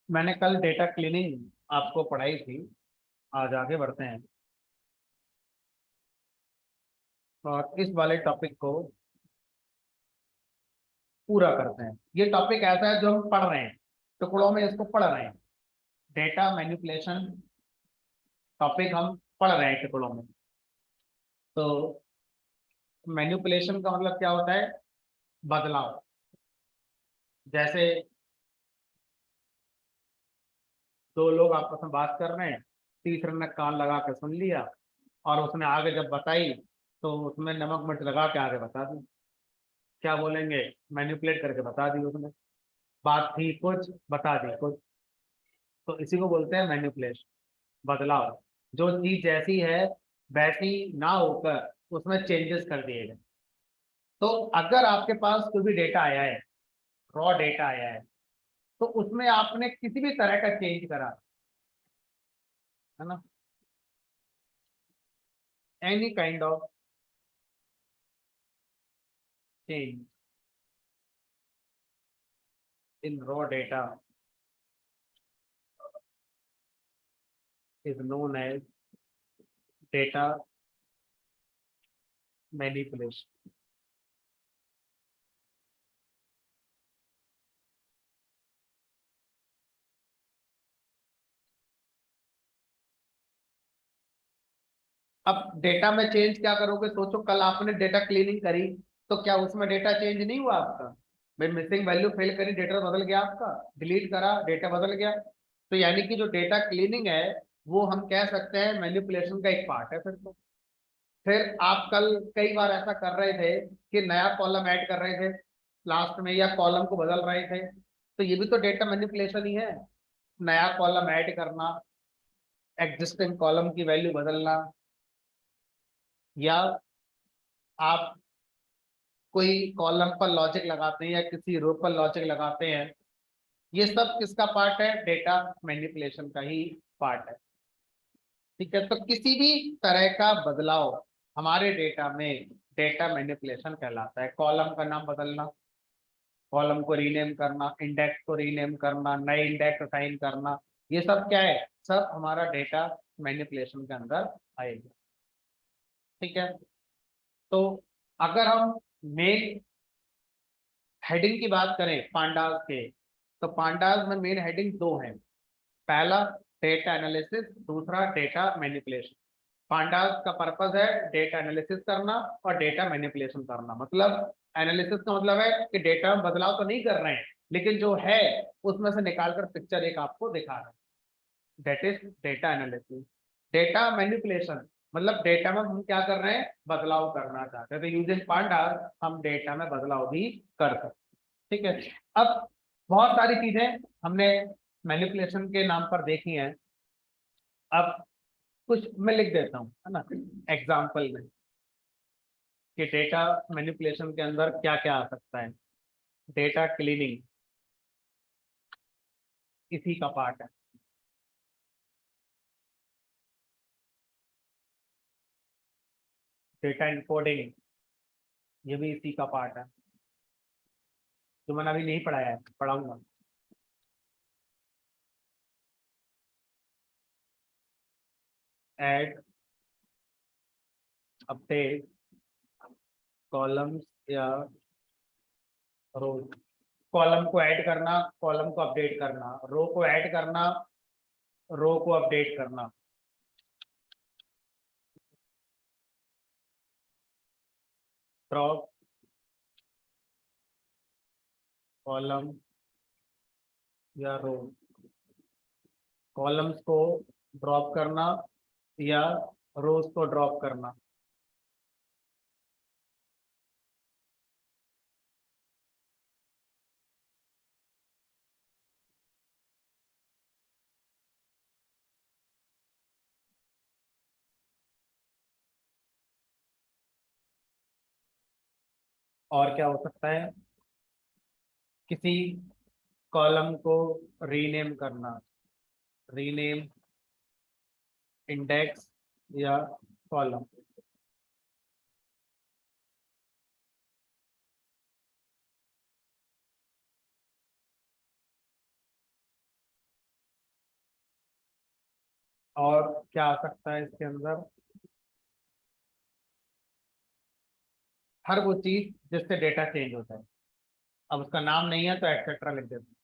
मैंने कल data cleaning आपको पढ़ाई थी। आज आगे बढ़ते हैं और इस वाले टॉपिक को पूरा करते हैं। ये टॉपिक ऐसा है जो हम पढ़ रहे हैं, टुकड़ों में इसको पढ़ रहे हैं। डेटा मैनिपुलेशन टॉपिक हम पढ़ रहे हैं टुकड़ों में। तो मैनिपुलेशन का मतलब क्या होता है? बदलाव। जैसे दो लोग आपस में बात कर रहे हैं, तीसरे ने कान लगा के सुन लिया और उसने आगे जब बताई तो उसमें नमक मिर्च लगा के आगे बता दी। क्या बोलेंगे? मैनिपुलेट करके बता दी उसने। बात थी कुछ, बता दी कुछ। तो इसी को बोलते हैं मैनिपुलेशन, बदलाव। जो चीज जैसी है वैसी ना होकर उसमें चेंजेस कर दिए गए। तो अगर आपके पास कोई भी डेटा आया है, रॉ डेटा आया है, तो उसमें आपने किसी भी तरह का चेंज करा, है ना, any kind of change in raw data is known as data manipulation. अब डेटा में चेंज क्या करोगे? सोचो, कल आपने डेटा क्लीनिंग करी तो क्या उसमें डेटा चेंज नहीं हुआ आपका? भाई मिसिंग वैल्यू फिल करी, डेटा बदल गया आपका। डिलीट करा, डेटा बदल गया। तो यानी कि जो डेटा क्लीनिंग है वो हम कह सकते हैं मैनिपुलेशन का एक पार्ट है। फिर आप कल कई बार ऐसा कर रहे थे कि नया कॉलम ऐड कर रहे थे लास्ट में, या कॉलम को बदल रहे थे, तो ये भी तो डेटा मैनिपुलेशन ही है। नया कॉलम ऐड करना, एग्जिस्टिंग कॉलम की वैल्यू बदलना, या आप कोई कॉलम पर लॉजिक लगाते हैं या किसी रो पर लॉजिक लगाते हैं, ये सब किसका पार्ट है? डेटा मैनिपुलेशन का ही पार्ट है। ठीक है, तो किसी भी तरह का बदलाव हमारे डेटा में डेटा मैनिपुलेशन कहलाता है। कॉलम का नाम बदलना, कॉलम को रीनेम करना, इंडेक्स को रीनेम करना, नए इंडेक्स असाइन करना, ये सब क्या है? सब हमारा डेटा मैनिपुलेशन के अंदर आएगा। ठीक है, तो अगर हम मेन हेडिंग की बात करें पांडास के, तो पांडास में मेन हेडिंग दो हैं। पहला डेटा एनालिसिस, दूसरा डेटा मैनिपुलेशन। पांडास का पर्पस है डेटा एनालिसिस करना और डेटा मैनिपुलेशन करना। मतलब एनालिसिस का मतलब है कि डेटा में बदलाव तो नहीं कर रहे हैं, लेकिन जो है उसमें से निकालकर पिक्चर एक आपको दिखा रहे हैं। That is data analysis. Data manipulation मतलब डेटा में हम क्या कर रहे हैं? बदलाव करना चाहते हैं। तो यूजिंग पांडास हम डेटा में बदलाव भी कर सकते हैं। ठीक है, अब बहुत सारी चीजें हमने मैनिपुलेशन के नाम पर देखी हैं। अब कुछ मैं लिख देता हूँ, है ना, एग्जाम्पल में, कि डेटा मैनिपुलेशन के अंदर क्या क्या आ सकता है। डेटा क्लीनिंग इसी का पार्ट है। डेटा इनकोडिंग ये भी इसी का पार्ट है, जो मैंने अभी नहीं पढ़ाया है, पढ़ाऊंगा। ऐड, अपडेट कॉलम्स या रोज। कॉलम को ऐड करना, कॉलम को अपडेट करना, रो को ऐड करना, रो को अपडेट करना। ड्रॉप कॉलम या रो, कॉलम्स को ड्रॉप करना या रोज को ड्रॉप करना। और क्या हो सकता है? किसी कॉलम को रीनेम करना, रीनेम इंडेक्स या कॉलम। और क्या आ सकता है इसके अंदर, हर वो चीज जिससे डेटा चेंज होता है। अब उसका नाम नहीं है तो एक्सेट्रा लिख देते हैं।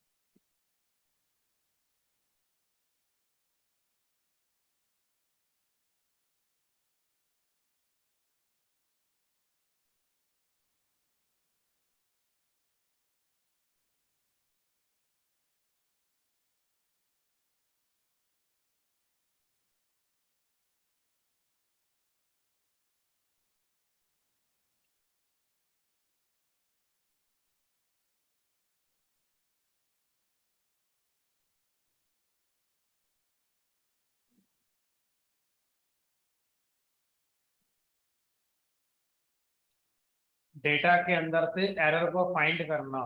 डेटा के अंदर से एरर को फाइंड करना,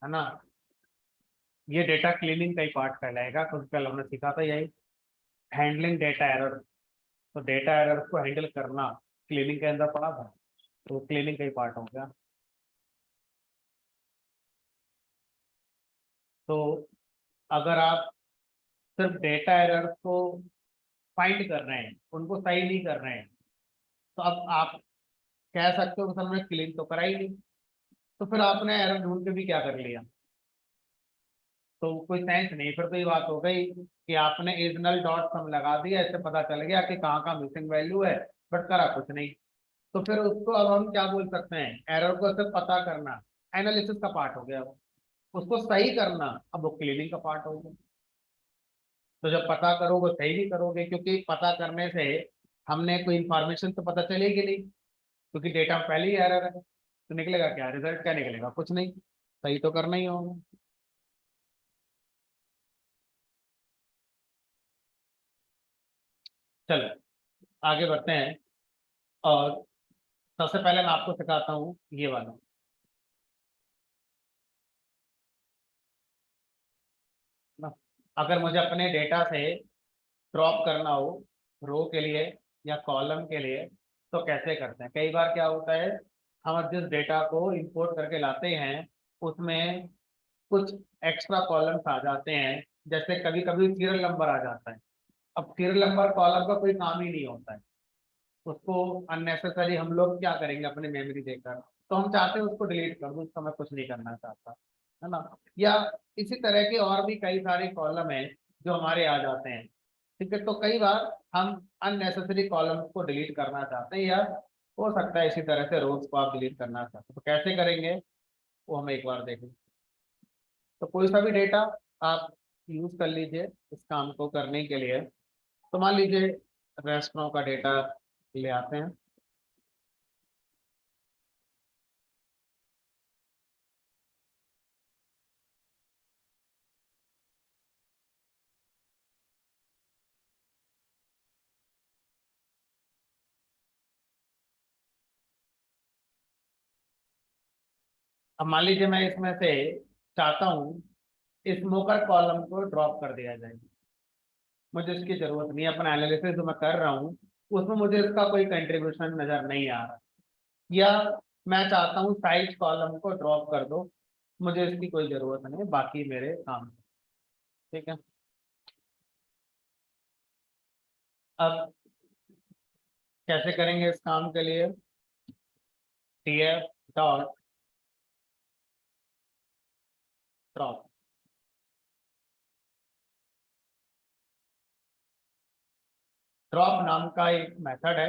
है ना, ये डेटा क्लीनिंग का ही पार्ट कहलाएगा। कुछ कल हमने सीखा था यही, हैंडलिंग डेटा एरर। तो डेटा एरर को हैंडल करना क्लीनिंग के अंदर पड़ा था, तो क्लीनिंग का ही पार्ट हो गया। तो अगर आप सिर्फ डेटा एरर को फाइंड कर रहे हैं, उनको सही नहीं कर रहे हैं, तो अब आप कह सकते हो कि सर हमने क्लीन तो करा ही नहीं, तो फिर आपने एरर ढूंढ के भी क्या कर लिया, तो कोई सेंस नहीं। फिर तो ये बात हो गई कि आपने इजनल डॉट सम लगा दिया, इससे पता चल गया कि कहाँ कहाँ मिसिंग वैल्यू है, बट करा कुछ नहीं। तो फिर उसको अब हम क्या बोल सकते हैं, एरर को सिर्फ पता करना एनालिसिस का पार्ट हो गया वो, उसको सही करना अब वो क्लीनिंग का पार्ट हो गया। तो जब पता करोगे सही भी करोगे, क्योंकि पता करने से हमने कोई इंफॉर्मेशन तो पता चलेगी नहीं, क्योंकि डेटा पहले ही एरर है, तो निकलेगा क्या, रिजल्ट क्या निकलेगा, कुछ नहीं। सही तो करना ही होगा। चलो आगे बढ़ते हैं। और सबसे पहले मैं आपको सिखाता हूँ ये वाला ना। अगर मुझे अपने डेटा से ड्रॉप करना हो रो के लिए या कॉलम के लिए, तो कैसे करते हैं। कई बार क्या होता है, हम जिस डेटा को इंपोर्ट करके लाते हैं उसमें कुछ एक्स्ट्रा कॉलम्स आ जाते हैं, जैसे कभी कभी सीरियल नंबर आ जाता है। अब सीरियल नंबर कॉलम का कोई काम ही नहीं होता है, उसको अननेसेसरी हम लोग क्या करेंगे अपनी मेमोरी देकर, तो हम चाहते हैं उसको डिलीट कर दूं, उसका मैं कुछ नहीं करना चाहता, है ना। या इसी तरह के और भी कई सारे कॉलम हैं जो हमारे आ जाते हैं, ठीक है। तो कई बार हम अननेसेसरी कॉलम्स को डिलीट करना चाहते हैं, या हो सकता है इसी तरह से रोज को आप डिलीट करना चाहते हैं, तो कैसे करेंगे वो हम एक बार देखें। तो कोई सा भी डेटा आप यूज कर लीजिए इस काम को करने के लिए। तो मान लीजिए रेस्टोरेंट का डेटा ले आते हैं। अब मान लीजिए मैं इसमें से चाहता हूँ स्मोकर कॉलम को ड्रॉप कर दिया जाए, मुझे इसकी जरूरत नहीं है, अपना एनालिसिस जो मैं कर रहा हूँ उसमें मुझे इसका कोई कंट्रीब्यूशन नजर नहीं आ रहा। या मैं चाहता हूँ साइज कॉलम को ड्रॉप कर दो, मुझे इसकी कोई जरूरत नहीं है, बाकी मेरे काम, ठीक है। अब कैसे करेंगे इस काम के लिए, टीएफ डॉट ड्रॉप। ड्रॉप नाम का एक मेथड है,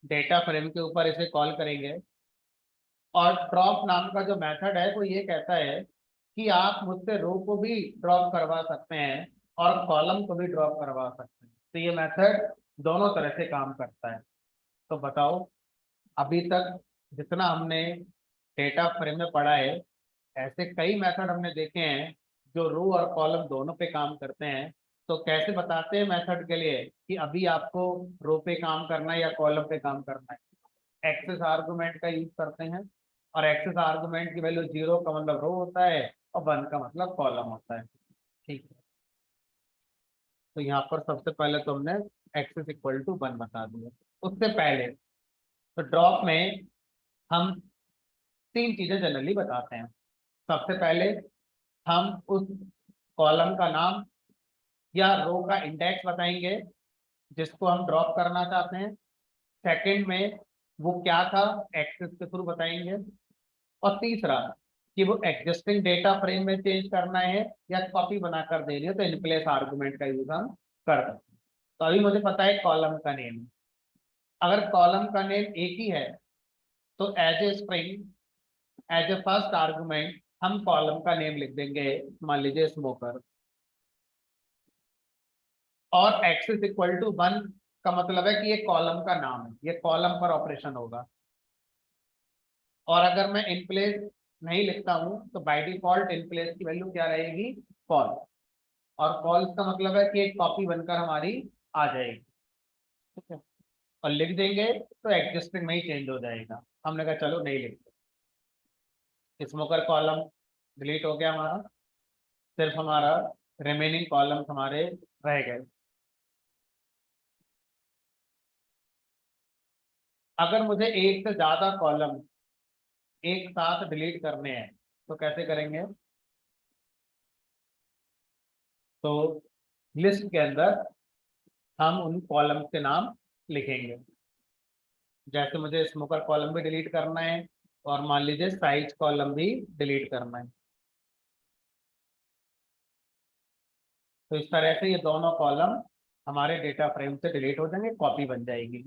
डेटा फ्रेम के ऊपर इसे कॉल करेंगे। और ड्रॉप नाम का जो मेथड है वो ये कहता है कि आप मुझसे रो को भी ड्रॉप करवा सकते हैं और कॉलम को भी ड्रॉप करवा सकते हैं। तो ये मेथड दोनों तरह से काम करता है। तो बताओ, अभी तक जितना हमने डेटा फ्रेम में पढ़ा है, ऐसे कई मेथड हमने देखे हैं जो रो और कॉलम दोनों पे काम करते हैं। तो कैसे बताते हैं मेथड के लिए कि अभी आपको रो पे काम करना है या कॉलम पे काम करना है। एक्सेस आर्गुमेंट का यूज करते हैं, और एक्सेस आर्गुमेंट की वैल्यू 0 का मतलब रो होता है और 1 का मतलब कॉलम होता है, ठीक है। तो यहाँ पर सबसे पहले तो हमने एक्सेस इक्वल टू 1 बता दिया। उससे पहले तो ड्रॉप में हम तीन चीजें जनरली बताते हैं। सबसे पहले हम उस कॉलम का नाम या रो का इंडेक्स बताएंगे जिसको हम ड्रॉप करना चाहते हैं। सेकंड में वो क्या था, एक्सेस के थ्रू बताएंगे। और तीसरा कि वो एग्जिस्टिंग डेटा फ्रेम में चेंज करना है या कॉपी बनाकर देनी है, तो इन प्लेस आर्गुमेंट का यूज हम कर सकते हैं। तो अभी मुझे पता है कॉलम का नेम, अगर कॉलम का नेम एक ही है तो as a string, as a first argument हम कॉलम का नेम लिख देंगे, मान लीजिए स्मोकर, और एक्सेस इक्वल टू 1 का मतलब है कि ये कॉलम का नाम है, ये कॉलम पर ऑपरेशन होगा। और अगर मैं इन प्लेस नहीं लिखता हूं तो बाय डिफॉल्ट इन प्लेस की वैल्यू क्या रहेगी, कॉल। और कॉल का मतलब है कि एक कॉपी बनकर हमारी आ जाएगी, ठीक है। और लिख देंगे तो एग्जिस्टिंग में ही चेंज हो जाएगा। हमने कहा चलो नहीं लिखते, स्मोकर कॉलम डिलीट हो गया हमारा, सिर्फ हमारा रिमेनिंग कॉलम्स हमारे रह गए। अगर मुझे एक से ज्यादा कॉलम एक साथ डिलीट करने हैं तो कैसे करेंगे, तो लिस्ट के अंदर हम उन कॉलम के नाम लिखेंगे। जैसे मुझे स्मोकर कॉलम भी डिलीट करना है और मान लीजिए साइज कॉलम भी डिलीट करना है, तो इस तरह से ये दोनों कॉलम हमारे डेटा फ्रेम से डिलीट हो जाएंगे, कॉपी बन जाएगी।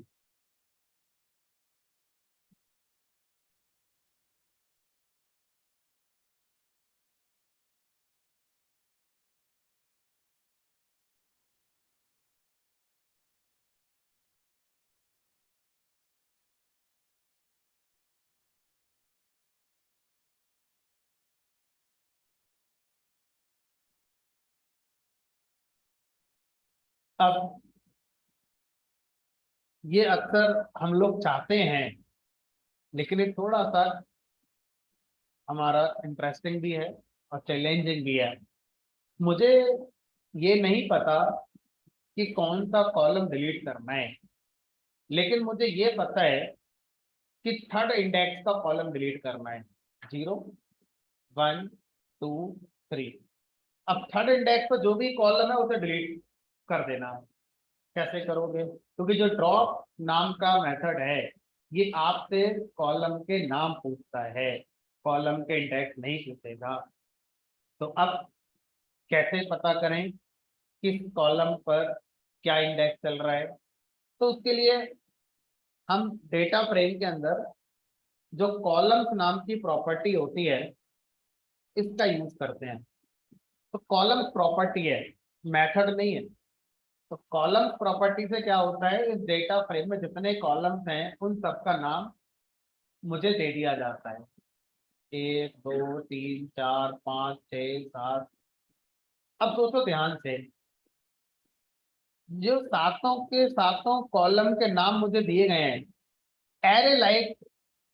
अब ये अक्सर हम लोग चाहते हैं, लेकिन ये थोड़ा सा हमारा इंटरेस्टिंग भी है और चैलेंजिंग भी है। मुझे ये नहीं पता कि कौन सा कॉलम डिलीट करना है, लेकिन मुझे ये पता है कि थर्ड इंडेक्स का कॉलम डिलीट करना है, 0 1 2 3। अब थर्ड इंडेक्स पर जो भी कॉलम है उसे डिलीट कर देना है। कैसे करोगे, क्योंकि जो ड्रॉप नाम का मेथड है ये आपसे कॉलम के नाम पूछता है, कॉलम के इंडेक्स नहीं पूछेगा। तो अब कैसे पता करें किस कॉलम पर क्या इंडेक्स चल रहा है, तो उसके लिए हम डेटा फ्रेम के अंदर जो कॉलम्स नाम की प्रॉपर्टी होती है इसका यूज करते हैं। तो कॉलम्स प्रॉपर्टी है, मेथड नहीं है। तो कॉलम्स प्रॉपर्टी से क्या होता है, इस डेटा फ्रेम में जितने कॉलम्स हैं उन सबका नाम मुझे दे दिया जाता है, 1 2 3 4 5 6 7। अब सोचो ध्यान से, जो सातों के सातों कॉलम के नाम मुझे दिए गए हैं, एरे लाइक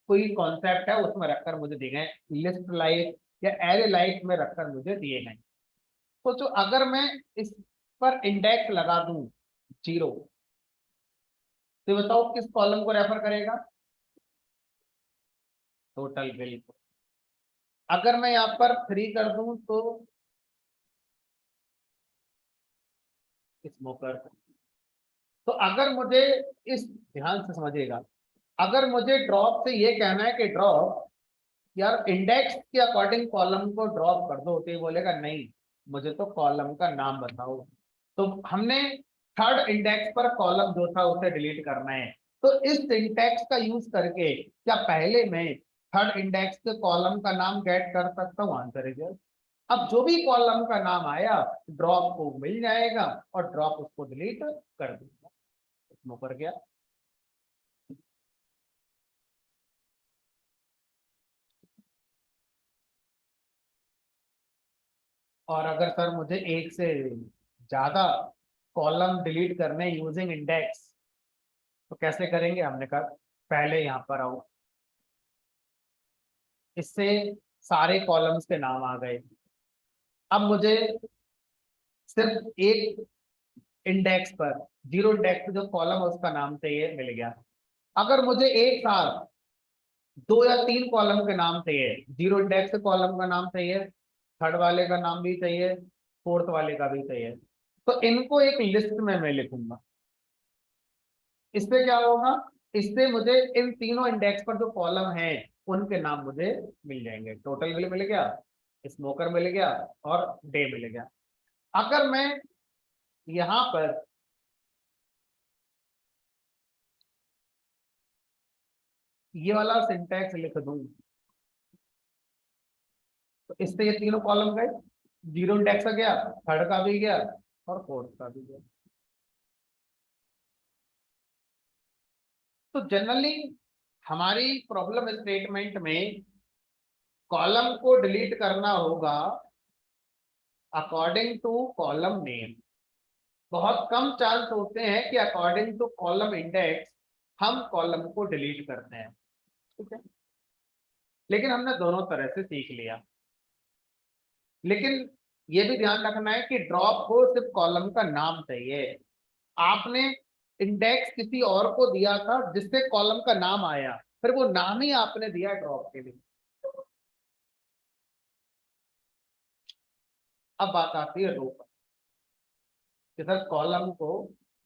कोई कॉन्सेप्ट है उसमें रखकर मुझे दिए गए, लिस्ट लाइक या एरे लाइक में रखकर मुझे दिए गए। सोचो अगर मैं इस पर इंडेक्स लगा दूं 0, तो बताओ किस कॉलम को रेफर करेगा, टोटल बिल को। अगर मैं यहाँ पर 3 कर दूं तो स्मोकर। तो अगर मुझे इस, ध्यान से समझिएगा, अगर मुझे ड्रॉप से ये कहना है कि ड्रॉप यार इंडेक्स के अकॉर्डिंग कॉलम को ड्रॉप कर दो, तो ये बोलेगा नहीं मुझे तो कॉलम का नाम बताओ। तो हमने थर्ड इंडेक्स पर कॉलम जो था उसे डिलीट करना है, तो इस सिंटैक्स का यूज करके क्या पहले मैं थर्ड इंडेक्स के कॉलम का नाम गेट कर सकता हूँ, आंसर इज यस। अब जो भी कॉलम का नाम आया ड्रॉप को मिल जाएगा और ड्रॉप उसको डिलीट कर देगा, इसमें कर गया। और अगर सर मुझे एक से ज्यादा कॉलम डिलीट करने यूजिंग इंडेक्स, तो कैसे करेंगे, हमने कहा पहले यहाँ पर आओ, इससे सारे कॉलम्स के नाम आ गए। अब मुझे सिर्फ एक इंडेक्स पर, 0 इंडेक्स पे जो कॉलम है उसका नाम चाहिए, मिल गया। अगर मुझे एक साथ 2 या 3 कॉलम के नाम चाहिए, 0 इंडेक्स के कॉलम का नाम चाहिए, थर्ड वाले का नाम भी चाहिए, फोर्थ वाले का भी चाहिए, तो इनको एक लिस्ट में मैं लिखूंगा। इससे क्या होगा, इससे मुझे इन तीनों इंडेक्स पर जो कॉलम है उनके नाम मुझे मिल जाएंगे। टोटल बिल मिल गया, स्मोकर मिल गया और डे मिल गया। अगर मैं यहां पर ये वाला सिंटैक्स लिख दूं तो इससे ये तीनों कॉलम गए, जीरो इंडेक्स का गया, थर्ड का भी गया और फोर्थ का भी गया। तो जनरली हमारी प्रॉब्लम स्टेटमेंट में कॉलम को डिलीट करना होगा अकॉर्डिंग टू कॉलम नेम। बहुत कम चांस होते हैं कि अकॉर्डिंग टू कॉलम इंडेक्स हम कॉलम को डिलीट करते हैं, ठीक है। लेकिन हमने दोनों तरह से सीख लिया। लेकिन ये भी ध्यान रखना है कि ड्रॉप को सिर्फ कॉलम का नाम चाहिए। आपने इंडेक्स किसी और को दिया था जिससे कॉलम का नाम आया, फिर वो नाम ही आपने दिया ड्रॉप के लिए। अब बात आती है रो पर कि सर कॉलम को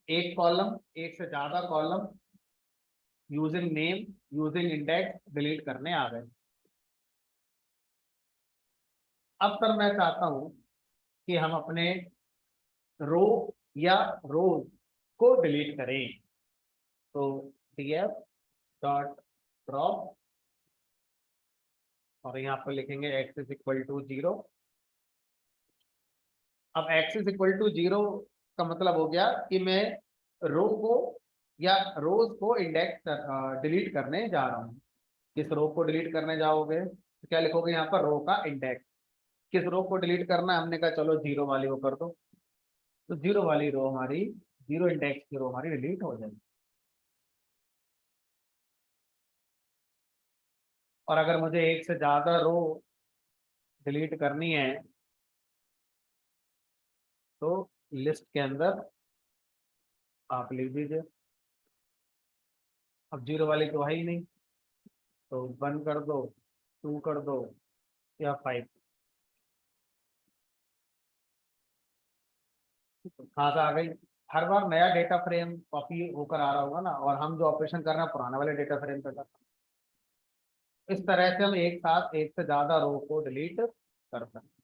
एक कॉलम, एक से ज्यादा column using name using index delete करने आ गए। अब सर मैं चाहता हूं कि हम अपने रो या रोज को डिलीट करें। तो df डॉट ड्रॉप और यहाँ पर लिखेंगे x इज इक्वल टू 0। अब x इज इक्वल टू 0 का मतलब हो गया कि मैं रो को या रोज को इंडेक्स डिलीट करने जा रहा हूँ। किस रो को डिलीट करने जाओगे तो क्या लिखोगे यहाँ पर, रो का इंडेक्स। किस रो को डिलीट करना है, हमने कहा चलो जीरो वाली वो कर दो। तो जीरो वाली रो हमारी, जीरो इंडेक्स की रो हमारी डिलीट हो जाएगी। और अगर मुझे एक से ज्यादा रो डिलीट करनी है तो लिस्ट के अंदर आप लिख दीजिए। अब जीरो वाली तो है ही नहीं, तो 1 कर दो, 2 कर दो या 5। कहाँ से आ गई, हर बार नया डेटा फ्रेम कॉपी होकर आ रहा होगा ना, और हम जो ऑपरेशन कर रहे हैं पुराने वाले डेटा फ्रेम पे कर। इस तरह से हम एक साथ एक से ज्यादा रो को डिलीट कर सकते हैं।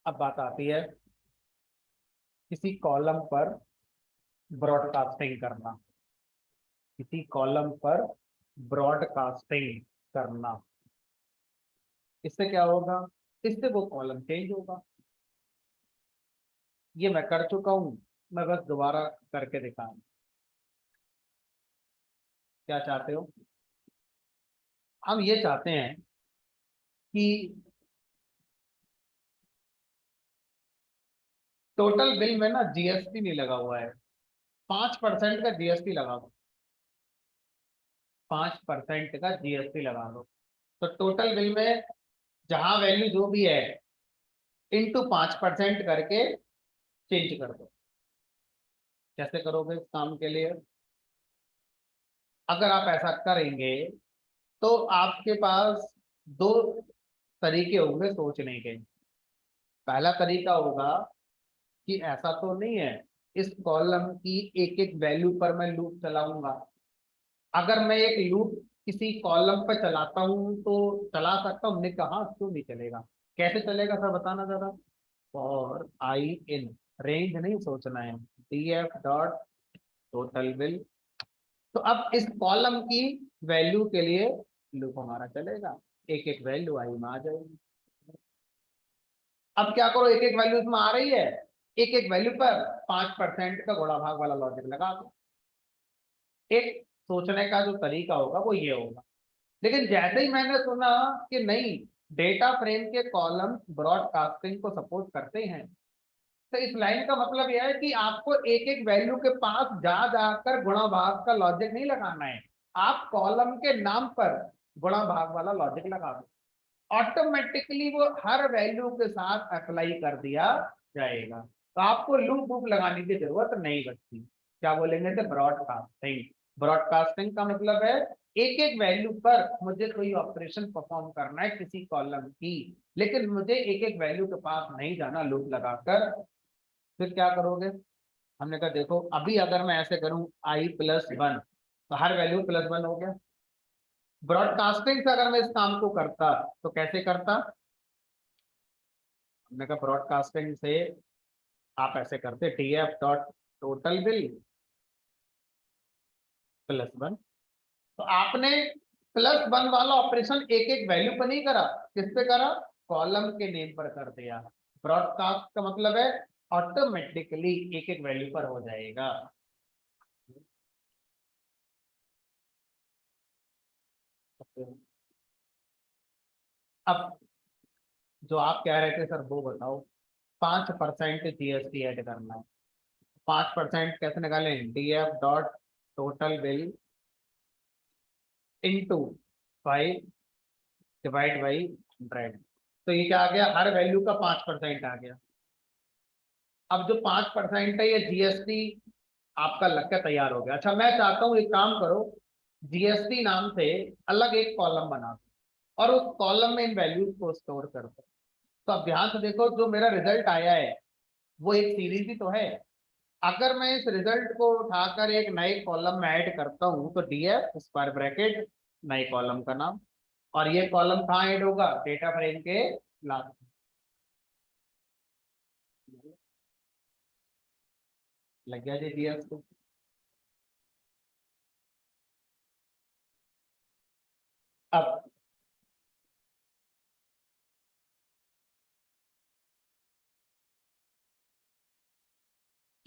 अब बात आती है किसी कॉलम पर ब्रॉडकास्टिंग करना, किसी कॉलम पर ब्रॉडकास्टिंग करना। इससे क्या होगा, इससे वो कॉलम चेंज होगा। ये मैं कर चुका हूं, मैं बस दोबारा करके दिखाऊं। क्या चाहते हो, हम ये चाहते हैं कि टोटल बिल में ना जीएसटी नहीं लगा हुआ है, 5% का जीएसटी लगा दो, 5% का जीएसटी लगा दो। तो टोटल बिल में जहां वैल्यू जो भी है इंटू 5% करके चेंज कर दो। कैसे करोगे इस काम के लिए, अगर आप ऐसा करेंगे तो आपके पास दो तरीके होंगे सोचने के। पहला तरीका होगा कि ऐसा तो नहीं है, इस कॉलम की एक एक वैल्यू पर मैं लूप चलाऊंगा। अगर मैं एक लूप किसी कॉलम पर चलाता हूं तो चला सकता हूं, हमने कहा क्यों नहीं चलेगा। कैसे चलेगा सर बताना जरा। और आई इन रेंज नहीं सोचना है, df डॉट टोटल बिल। तो अब इस कॉलम की वैल्यू के लिए लूप हमारा चलेगा, एक एक वैल्यू आई में आ जाएगी। अब क्या करो, एक एक वैल्यू इसमें आ रही है, एक एक वैल्यू पर 5% का गुणा भाग वाला लॉजिक लगा दो। एक सोचने का जो तरीका होगा वो ये होगा। लेकिन जैसे ही मैंने सुना कि नहीं, डेटा फ्रेम के कॉलम ब्रॉडकास्टिंग को सपोर्ट करते हैं, तो इस लाइन का मतलब यह है कि आपको एक एक वैल्यू के पास जा जाकर गुणा भाग का लॉजिक नहीं लगाना है, आप कॉलम के नाम पर गुणा भाग वाला लॉजिक लगा दो। ऑटोमेटिकली वो हर वैल्यू के साथ अप्लाई कर दिया जाएगा, तो आपको लूप वूप लगाने की जरूरत नहीं बचती। क्या बोलेंगे थे? ब्रॉडकास्टिंग। ब्रॉडकास्टिंग का मतलब है एक एक वैल्यू पर मुझे कोई ऑपरेशन परफॉर्म करना है किसी कॉलम की, लेकिन मुझे एक एक वैल्यू के पास नहीं जाना लूप लगाकर। फिर क्या करोगे? हमने कहा देखो अभी अगर मैं ऐसे करूं i+1, तो हर वैल्यू +1 हो गया। ब्रॉडकास्टिंग से अगर मैं इस काम को करता तो कैसे करता? हमने कहा ब्रॉडकास्टिंग से आप ऐसे करते tf डॉट टोटल बिल +1। तो आपने +1 वाला ऑपरेशन एक एक वैल्यू पर नहीं करा, किस पे करा? कॉलम के नेम पर कर दिया। ब्रॉडकास्ट का मतलब है ऑटोमेटिकली एक एक वैल्यू पर हो जाएगा। अब जो आप कह रहे थे सर वो बताओ, 5% जीएसटी ऐड करना है। 5% कैसे निकालें? DF dot total bill into 5 divide by 100। तो ये क्या आ गया? हर वैल्यू का 5% आ गया। अब जो 5% है ये जीएसटी आपका लग के तैयार हो गया। अच्छा मैं चाहता हूँ एक काम करो, जीएसटी नाम से अलग एक कॉलम बना दो और उस कॉलम में इन वैल्यूज को स्टोर कर दो। तो अब ध्यान से देखो, जो मेरा रिजल्ट आया है वो एक सीरीज ही तो है। अगर मैं इस रिजल्ट को उठाकर एक नए कॉलम में ऐड करता हूं तो डीएफ स्क्वायर ब्रैकेट नए कॉलम का नाम, और ये कॉलम कहाँ ऐड होगा? डेटा फ्रेम के लास्ट। लग गया जी डीएफ को। अब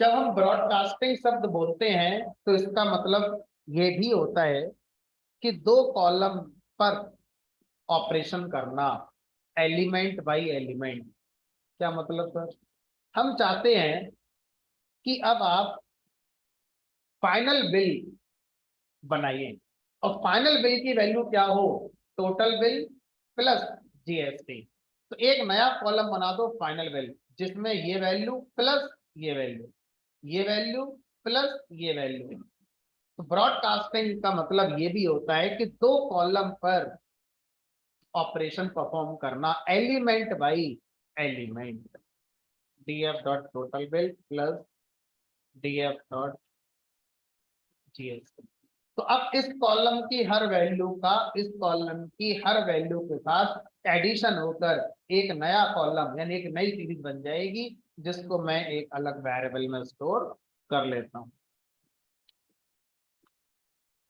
जब हम ब्रॉडकास्टिंग शब्द बोलते हैं तो इसका मतलब ये भी होता है कि दो कॉलम पर ऑपरेशन करना, एलिमेंट बाय एलिमेंट। क्या मतलब सर? हम चाहते हैं कि अब आप फाइनल बिल बनाइए और फाइनल बिल की वैल्यू क्या हो? Total bill plus GST. तो एक नया कॉलम बना दो फाइनल बिल, जिसमें ये वैल्यू प्लस ये वैल्यू, ये वैल्यू प्लस ये वैल्यू। तो ब्रॉडकास्टिंग का मतलब ये भी होता है कि दो कॉलम पर ऑपरेशन परफॉर्म करना, element by element. DF dot total bill plus DF dot GST. तो अब इस कॉलम की हर वैल्यू का इस कॉलम की हर वैल्यू के साथ एडिशन होकर एक नया कॉलम यानी एक नई सीरीज बन जाएगी, जिसको मैं एक अलग वेरिएबल में स्टोर कर लेता हूं।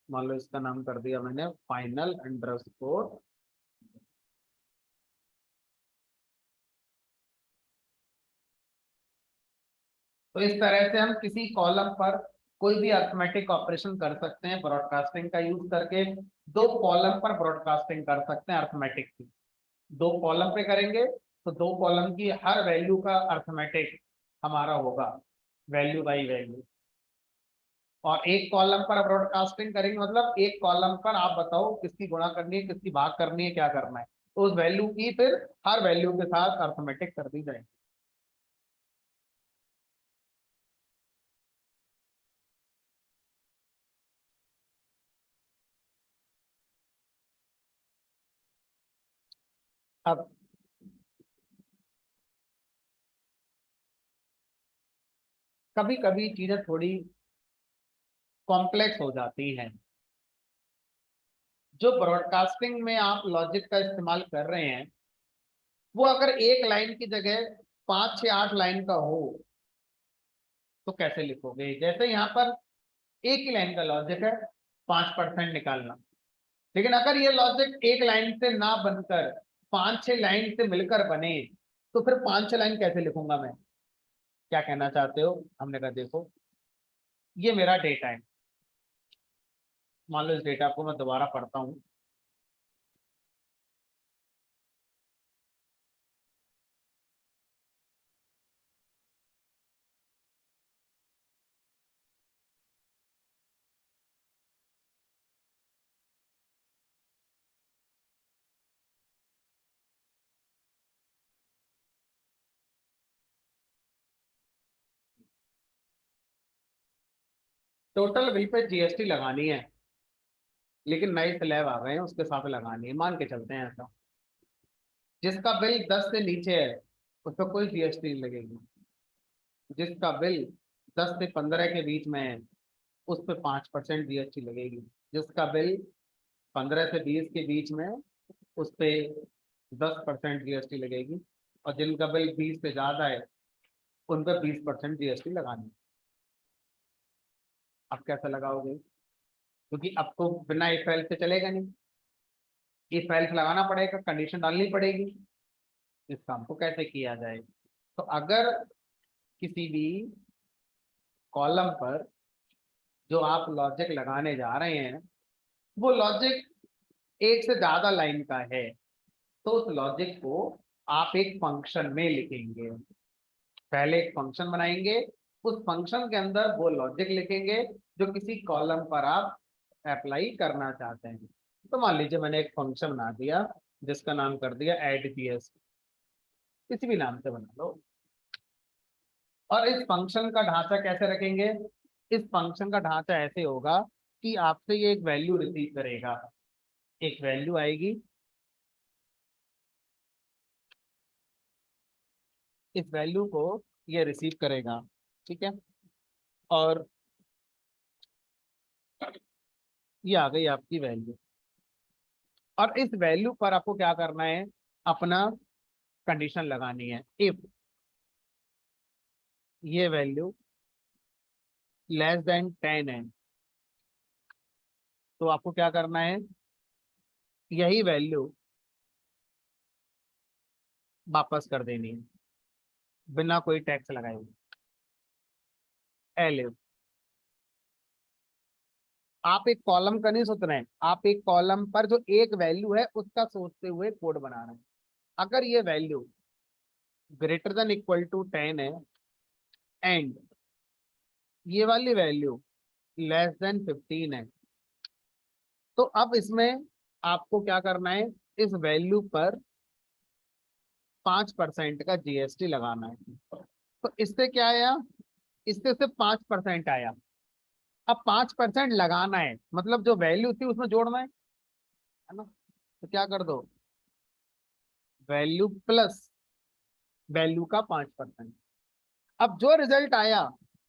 मान लो इसका नाम कर दिया मैंने फाइनल अंडरस्कोर। तो इस तरह से हम किसी कॉलम पर कोई भी अर्थमेटिक ऑपरेशन कर सकते हैं ब्रॉडकास्टिंग का यूज करके। दो कॉलम पर ब्रॉडकास्टिंग कर सकते हैं अर्थमेटिक की। दो कॉलम पे करेंगे तो दो कॉलम की हर वैल्यू का अर्थमेटिक हमारा होगा वैल्यू बाई वैल्यू। और एक कॉलम पर ब्रॉडकास्टिंग करेंगे मतलब एक कॉलम पर आप बताओ किसकी गुणा करनी है, किसकी भाग करनी है, क्या करना है, तो उस वैल्यू की फिर हर वैल्यू के साथ अर्थमेटिक कर दी जाएगी। अब कभी कभी चीजें थोड़ी कॉम्प्लेक्स हो जाती हैं। जो ब्रॉडकास्टिंग में आप लॉजिक का इस्तेमाल कर रहे हैं वो अगर एक लाइन की जगह 5 6 8 लाइन का हो तो कैसे लिखोगे? जैसे यहाँ पर एक ही लाइन का लॉजिक है 5% निकालना, लेकिन अगर ये लॉजिक एक लाइन से ना बनकर 5 6 लाइन से मिलकर बने तो फिर 5 6 लाइन कैसे लिखूंगा मैं? क्या कहना चाहते हो? हमने कहा देखो ये मेरा डेटा है। मान लो इस डेटा को मैं दोबारा पढ़ता हूँ। टोटल बिल पे जीएसटी लगानी है, लेकिन नए स्लैब आ गए हैं उसके साथ लगानी है, मान के चलते हैं ऐसा। जिसका बिल 10 से नीचे है उस पर कोई जीएसटी नहीं लगेगी। जिसका बिल 10 से 15 के बीच में है उस पर 5% जीएसटी लगेगी। जिसका बिल 15 से 20 के बीच में है उस पे 10% जीएसटी लगेगी। और जिनका बिल 20 से ज्यादा है उन पर 20% जीएसटी लगानी है। अब कैसे लगाओगे? क्योंकि आपको बिना इफ एल्स से चलेगा नहीं, इफ एल्स लगाना पड़ेगा, कंडीशन डालनी पड़ेगी। इस काम को कैसे किया जाए? तो अगर किसी भी कॉलम पर जो आप लॉजिक लगाने जा रहे हैं वो लॉजिक एक से ज्यादा लाइन का है, तो उस लॉजिक को आप एक फंक्शन में लिखेंगे। पहले एक फंक्शन बनाएंगे, उस फंक्शन के अंदर वो लॉजिक लिखेंगे जो किसी कॉलम पर आप अप्लाई करना चाहते हैं। तो मान लीजिए मैंने एक फंक्शन बना दिया जिसका नाम कर दिया ऐड जीएस, किसी भी नाम से बना लो। और इस फंक्शन का ढांचा कैसे रखेंगे? इस फंक्शन का ढांचा ऐसे होगा कि आपसे ये एक वैल्यू रिसीव करेगा, एक वैल्यू आएगी, इस वैल्यू को ये रिसीव करेगा, ठीक है। और ये आ गई आपकी वैल्यू। और इस वैल्यू पर आपको क्या करना है? अपना कंडीशन लगानी है। इफ ये वैल्यू लेस देन 10 है तो आपको क्या करना है? यही वैल्यू वापस कर देनी है बिना कोई टैक्स लगाए हुए। एलिफ आप एक कॉलम का नहीं सोच रहे हैं, आप एक कॉलम पर जो एक वैल्यू है उसका सोचते हुए कोड बना रहे हैं। अगर ये value greater than equal to 10 है एंड ये वाली वैल्यू लेस देन 15 है, तो अब इसमें आपको क्या करना है? इस वैल्यू पर 5% का जीएसटी लगाना है। तो इससे क्या आया? इससे सिर्फ 5% आया। अब 5% लगाना है मतलब जो वैल्यू थी उसमें जोड़ना है ना। तो क्या कर दो? वैल्यू प्लस वैल्यू का 5%। अब जो रिजल्ट आया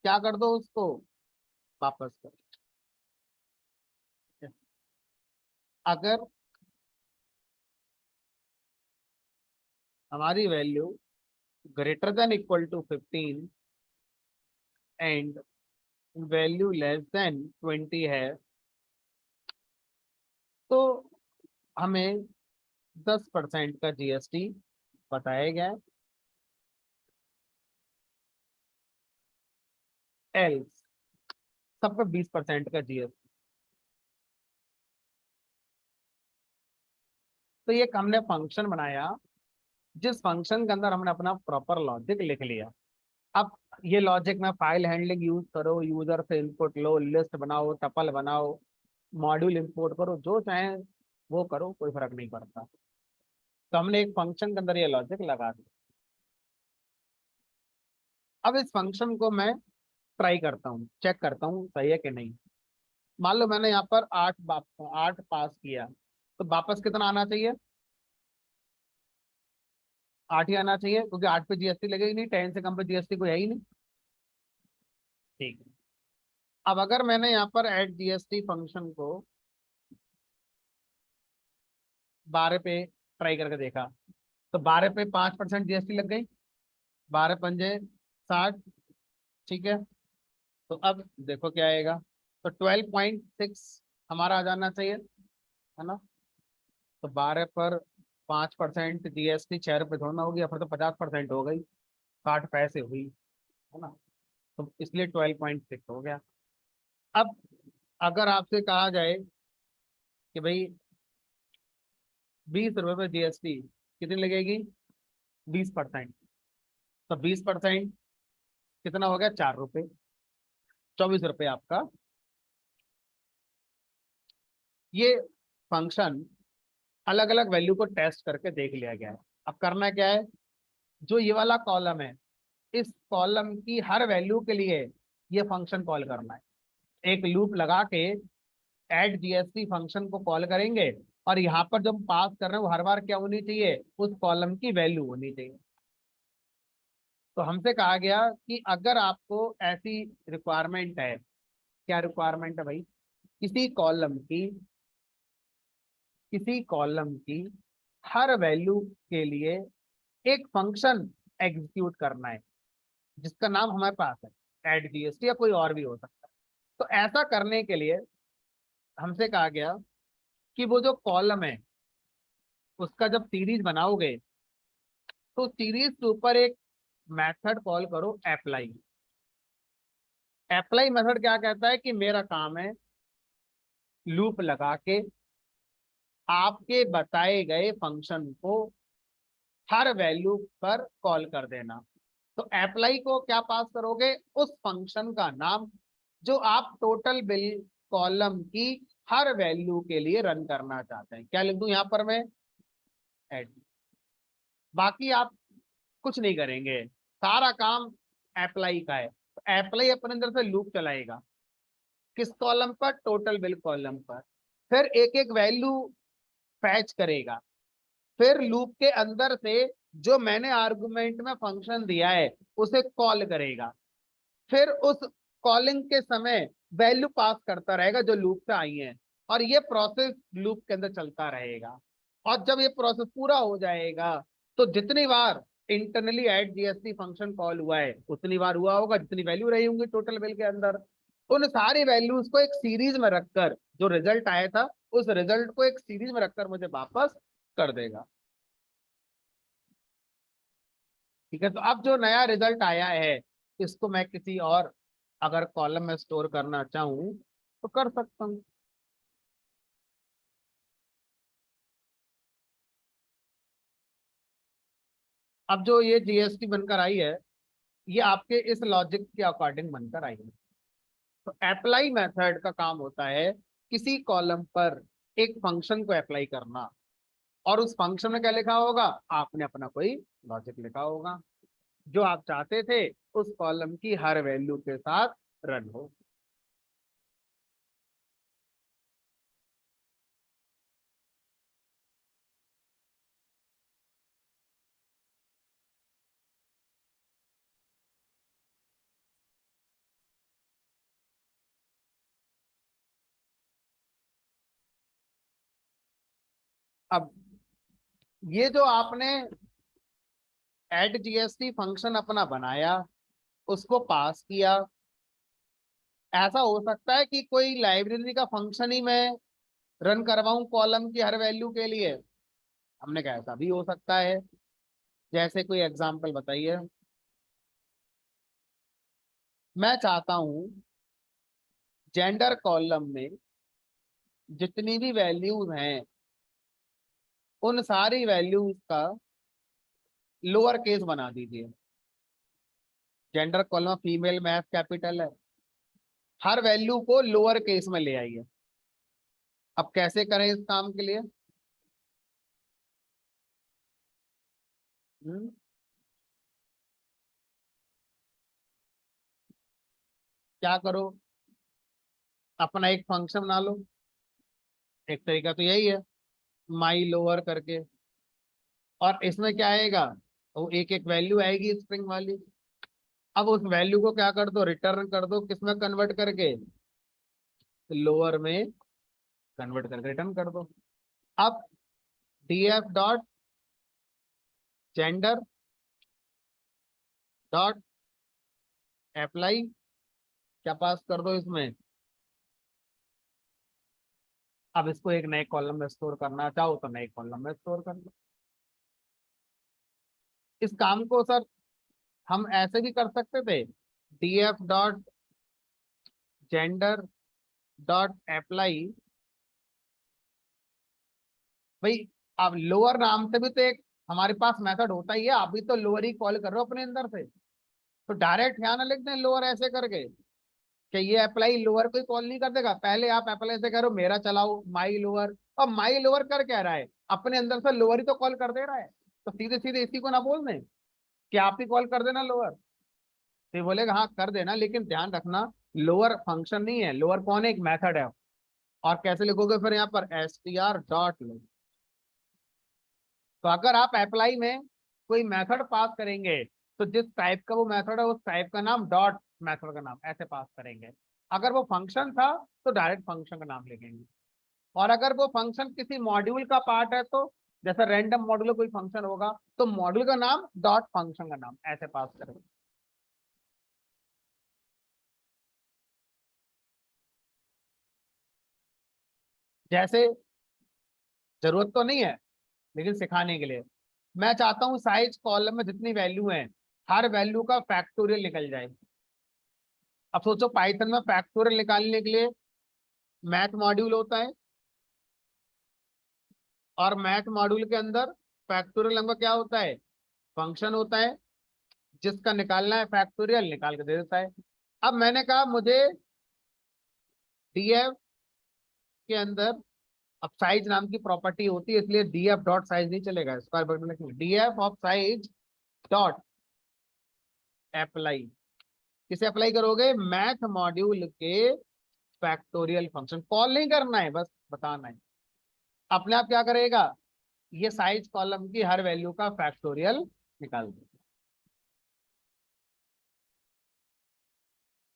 क्या कर दो? उसको वापस कर। अगर हमारी value greater than equal to 15 and value less than 20 है तो हमें 10% का जीएसटी बताया गया है। एल्स सबका 20% का जीएसटी। तो ये हमने फंक्शन बनाया जिस फंक्शन के अंदर हमने अपना प्रॉपर लॉजिक लिख लिया। अब ये लॉजिक में फाइल हैंडलिंग यूज करो, यूजर से इनपुट लो, लिस्ट बनाओ, टपल बनाओ, मॉड्यूल इंपोर्ट करो, जो चाहे वो करो, कोई फर्क नहीं पड़ता। तो हमने एक फंक्शन के अंदर ये लॉजिक लगा दिया। अब इस फंक्शन को मैं ट्राई करता हूँ, चेक करता हूँ सही है कि नहीं। मान लो मैंने यहाँ पर 8 पास किया तो वापस कितना आना चाहिए? 8 ही आना चाहिए क्योंकि 8 पे जीएसटी लगेगी नहीं, 10 से कम पे जीएसटी कोई है ही नहीं। ठीक है। अब अगर मैंने यहाँ पर ऐड जीएसटी फंक्शन को 12 पे ट्राई करके देखा तो 12 पे 5% जीएसटी लग गई, 12 पंजे 60, ठीक है। तो अब देखो क्या आएगा, तो 12.6 हमारा आ जाना चाहिए, है ना। तो 12 पर 5% जीएसटी 6 रुपये थोड़ा होगी, या फिर तो 50% हो गई, 60 पैसे हुई, है ना। तो इसलिए 12.6 हो गया। अब अगर आपसे कहा जाए कि भाई 20 रुपये पर जीएसटी कितनी लगेगी? 20%। तो 20% कितना हो गया? 4 रुपये, 24 रुपये आपका। ये फंक्शन अलग अलग वैल्यू को टेस्ट करके देख लिया गया है। अब करना क्या है? जो ये वाला कॉलम है इस कॉलम की हर वैल्यू के लिए ये फंक्शन कॉल करना है। एक लूप लगा के ऐड जीएसटी फंक्शन को कॉल करेंगे, और यहाँ पर जब पास कर रहे हैं वो हर बार क्या होनी चाहिए, उस कॉलम की वैल्यू होनी चाहिए। तो हमसे कहा गया कि अगर आपको ऐसी रिक्वायरमेंट है, क्या रिक्वायरमेंट है भाई, किसी कॉलम की हर वैल्यू के लिए एक फंक्शन एग्जीक्यूट करना है जिसका नाम हमारे पास है ऐड जीएसटी, या कोई और भी हो सकता है। तो ऐसा करने के लिए हमसे कहा गया कि वो जो कॉलम है उसका जब सीरीज बनाओगे तो सीरीज के ऊपर एक मेथड कॉल करो अप्लाई। अप्लाई मेथड क्या कहता है कि मेरा काम है लूप लगा के आपके बताए गए फंक्शन को हर वैल्यू पर कॉल कर देना। तो अप्लाई को क्या पास करोगे, उस फंक्शन का नाम जो आप टोटल बिल कॉलम की हर वैल्यू के लिए रन करना चाहते हैं। क्या लिख दूं यहां पर मैं, ऐड। बाकी आप कुछ नहीं करेंगे, सारा काम अप्लाई का है। तो अप्लाई अपने अंदर से लूप चलाएगा किस कॉलम पर, टोटल बिल कॉलम पर। फिर एक एक वैल्यू फैच करेगा, फिर लूप के अंदर से जो मैंने आर्गुमेंट में फंक्शन दिया है उसे कॉल करेगा, फिर उस कॉलिंग के समय वैल्यू पास करता रहेगा जो लूप से आई है, और ये प्रोसेस लूप के अंदर चलता रहेगा। और जब ये प्रोसेस पूरा हो जाएगा तो जितनी बार internally add GST function call हुआ है उतनी बार हुआ होगा जितनी वैल्यू रही होंगी टोटल बिल के अंदर, उन सारी वैल्यूज को एक सीरीज में रखकर जो रिजल्ट आया था उस रिजल्ट को एक सीरीज में रखकर मुझे वापस कर देगा। ठीक है, तो अब जो नया रिजल्ट आया है इसको मैं किसी और अगर कॉलम में स्टोर करना चाहूं तो कर सकता हूं। अब जो ये जीएसटी बनकर आई है ये आपके इस लॉजिक के अकॉर्डिंग बनकर आई है। तो अप्लाई मेथड का काम होता है किसी कॉलम पर एक फंक्शन को अप्लाई करना, और उस फंक्शन में क्या लिखा होगा, आपने अपना कोई लॉजिक लिखा होगा जो आप चाहते थे उस कॉलम की हर वैल्यू के साथ रन हो। अब ये जो आपने ऐड जीएसटी फंक्शन अपना बनाया उसको पास किया, ऐसा हो सकता है कि कोई लाइब्रेरी का फंक्शन ही मैं रन करवाऊं कॉलम की हर वैल्यू के लिए। हमने कहा ऐसा भी हो सकता है। जैसे कोई एग्जांपल बताइए। मैं चाहता हूं जेंडर कॉलम में जितनी भी वैल्यूज हैं उन सारी वैल्यूज का लोअर केस बना दीजिए। जेंडर कॉलम फीमेल में कैपिटल है, हर वैल्यू को लोअर केस में ले आइए। अब कैसे करें इस काम के लिए, हम्म, क्या करो, अपना एक फंक्शन बना लो। एक तरीका तो यही है, माई लोअर करके, और इसमें क्या आएगा, वो एक एक वैल्यू आएगी स्ट्रिंग वाली। अब उस वैल्यू को क्या कर दो, रिटर्न कर दो, किसमें कन्वर्ट करके, लोअर में कन्वर्ट करके रिटर्न कर दो। अब df dot gender dot apply क्या पास कर दो इसमें। अब इसको एक नए कॉलम में स्टोर करना चाहो तो नए कॉलम में स्टोर कर लो। इस काम को सर हम ऐसे भी कर सकते थे, df dot gender dot apply. भाई अब लोअर नाम से भी तो एक हमारे पास मेथड होता ही है, आप भी तो लोअर ही कॉल कर रहे हो अपने अंदर से। तो डायरेक्ट यहाँ ना लिख दें लोअर ऐसे करके कि ये अप्लाई लोअर कोई कॉल नहीं कर देगा। पहले आप अप्लाई से करो मेरा चलाओ माई लोअर, और माई लोअर कर क्या रहा है, अपने अंदर से लोअर ही तो कॉल कर दे रहा है। तो सीधे सीधे इसी को ना बोल दें कि आप ही कॉल कर देना लोअर। तो ये बोलेगा हाँ कर देना, लेकिन ध्यान रखना लोअर फंक्शन नहीं है, लोअर कौन है, एक मेथड है। और कैसे लिखोगे फिर यहाँ पर str डॉट लो। तो अगर आप अप्लाई में कोई मेथड पास करेंगे तो जिस टाइप का वो मेथड है उस टाइप का नाम डॉट मेथड का नाम ऐसे पास करेंगे। अगर वो फंक्शन था तो डायरेक्ट फंक्शन का नाम लिखेंगे। और अगर वो फंक्शन किसी मॉड्यूल का पार्ट है तो जैसे रैंडम मॉड्यूल कोई फंक्शन होगा तो मॉड्यूल का नाम डॉट फंक्शन का नाम ऐसे पास करेंगे। जैसे जरूरत तो नहीं है लेकिन सिखाने के लिए मैं चाहता हूं साइज कॉलम में जितनी वैल्यू है हर वैल्यू का फैक्टोरियल निकल जाए। अब सोचो पाइथन में फैक्टोरियल निकालने के लिए मैथ मॉड्यूल होता है और मैथ मॉड्यूल के अंदर फैक्टोरियल नंबर क्या होता है, फंक्शन होता है जिसका निकालना है फैक्टोरियल निकाल के दे देता है। अब मैंने कहा मुझे डीएफ के अंदर, अब साइज नाम की प्रॉपर्टी होती है इसलिए डीएफ डॉट साइज नहीं चलेगा, स्क्वायर ब्रैकेट में लिखेंगे DF of size dot apply. किसे अप्लाई करोगे, मैथ मॉड्यूल के फैक्टोरियल फंक्शन। कॉल नहीं करना है, बस बताना है। अपने आप क्या करेगा, ये साइज कॉलम की हर वैल्यू का फैक्टोरियल निकाल दे।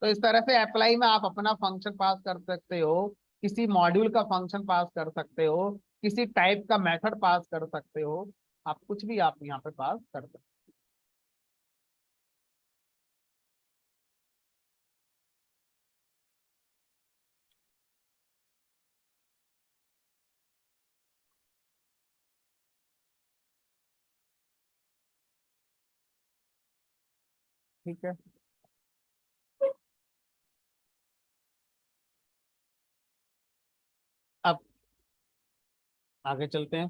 तो इस तरह से अप्लाई में आप अपना फंक्शन पास कर सकते हो, किसी मॉड्यूल का फंक्शन पास कर सकते हो, किसी टाइप का मेथड पास कर सकते हो। आप कुछ भी आप यहाँ पे पास कर सकते हो। ठीक है, अब आगे चलते हैं।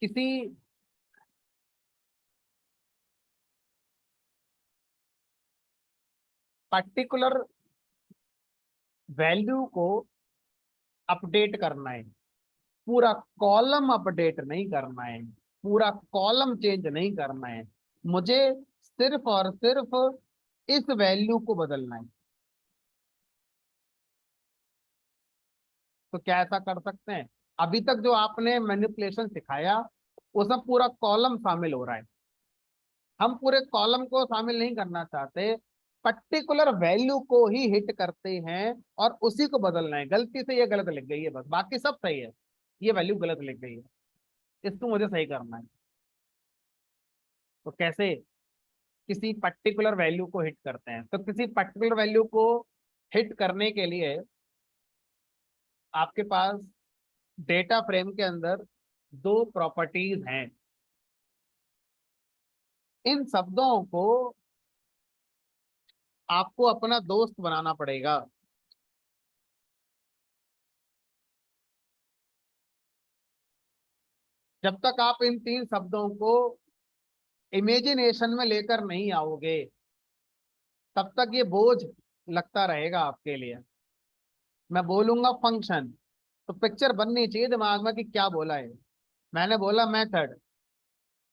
किसी पर्टिकुलर वैल्यू को अपडेट करना है, पूरा कॉलम अपडेट नहीं करना है, पूरा कॉलम चेंज नहीं करना है, मुझे सिर्फ और सिर्फ इस वैल्यू को बदलना है। तो क्या ऐसा कर सकते हैं, अभी तक जो आपने मैनिपुलेशन सिखाया उसमें पूरा कॉलम शामिल हो रहा है। हम पूरे कॉलम को शामिल नहीं करना चाहते, पर्टिकुलर वैल्यू को ही हिट करते हैं और उसी को बदलना है। गलती से ये गलत लिख गई है, बस बाकी सब सही है, ये वैल्यू गलत लिख गई है, इसको मुझे सही करना है। तो कैसे, किसी पर्टिकुलर वैल्यू को हिट करते हैं। तो किसी पर्टिकुलर वैल्यू को हिट करने के लिए आपके पास डेटा फ्रेम के अंदर दो प्रॉपर्टीज हैं। इन शब्दों को आपको अपना दोस्त बनाना पड़ेगा। जब तक आप इन तीन शब्दों को इमेजिनेशन में लेकर नहीं आओगे तब तक ये बोझ लगता रहेगा आपके लिए। मैं बोलूंगा फंक्शन तो पिक्चर बननी चाहिए दिमाग में कि क्या बोला है। मैंने बोला मेथड,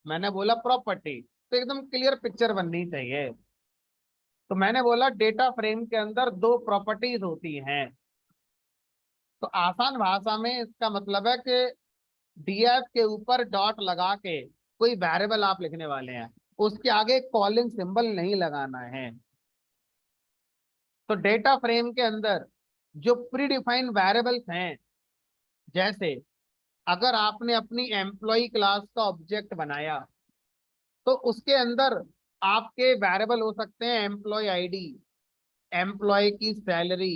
मैंने बोला प्रॉपर्टी, तो एकदम क्लियर पिक्चर बननी चाहिए। तो मैंने बोला डेटा फ्रेम के अंदर दो प्रॉपर्टीज होती हैं। तो आसान भाषा में इसका मतलब है कि डीएफ के ऊपर डॉट लगा के कोई वेरिएबल आप लिखने वाले हैं, उसके आगे कॉलिंग सिंबल नहीं लगाना है। तो डेटा फ्रेम के अंदर जो प्री डिफाइंड वेरिएबल्स हैं, जैसे अगर आपने अपनी एम्प्लॉय क्लास का ऑब्जेक्ट बनाया तो उसके अंदर आपके वेरिएबल हो सकते हैं एम्प्लॉय आईडी, एम्प्लॉय की सैलरी,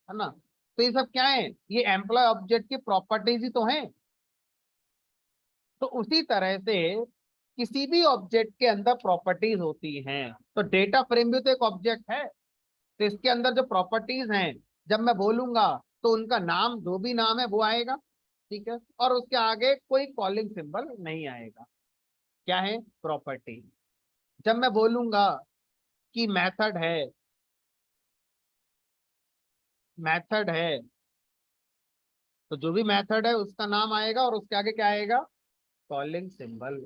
है ना। तो ये सब क्या है, ये एम्प्लॉय ऑब्जेक्ट की प्रॉपर्टीज ही तो हैं। तो उसी तरह से किसी भी ऑब्जेक्ट के अंदर प्रॉपर्टीज होती हैं। तो डेटा फ्रेम भी तो एक ऑब्जेक्ट है, तो इसके अंदर जो प्रॉपर्टीज हैं जब मैं बोलूंगा तो उनका नाम, जो भी नाम है वो आएगा, ठीक है, और उसके आगे कोई कॉलिंग सिंबल नहीं आएगा। क्या है, प्रॉपर्टी। जब मैं बोलूंगा कि मेथड है मेथड है तो जो भी मेथड है उसका नाम आएगा और उसके आगे क्या आएगा, कॉलिंग सिंबल।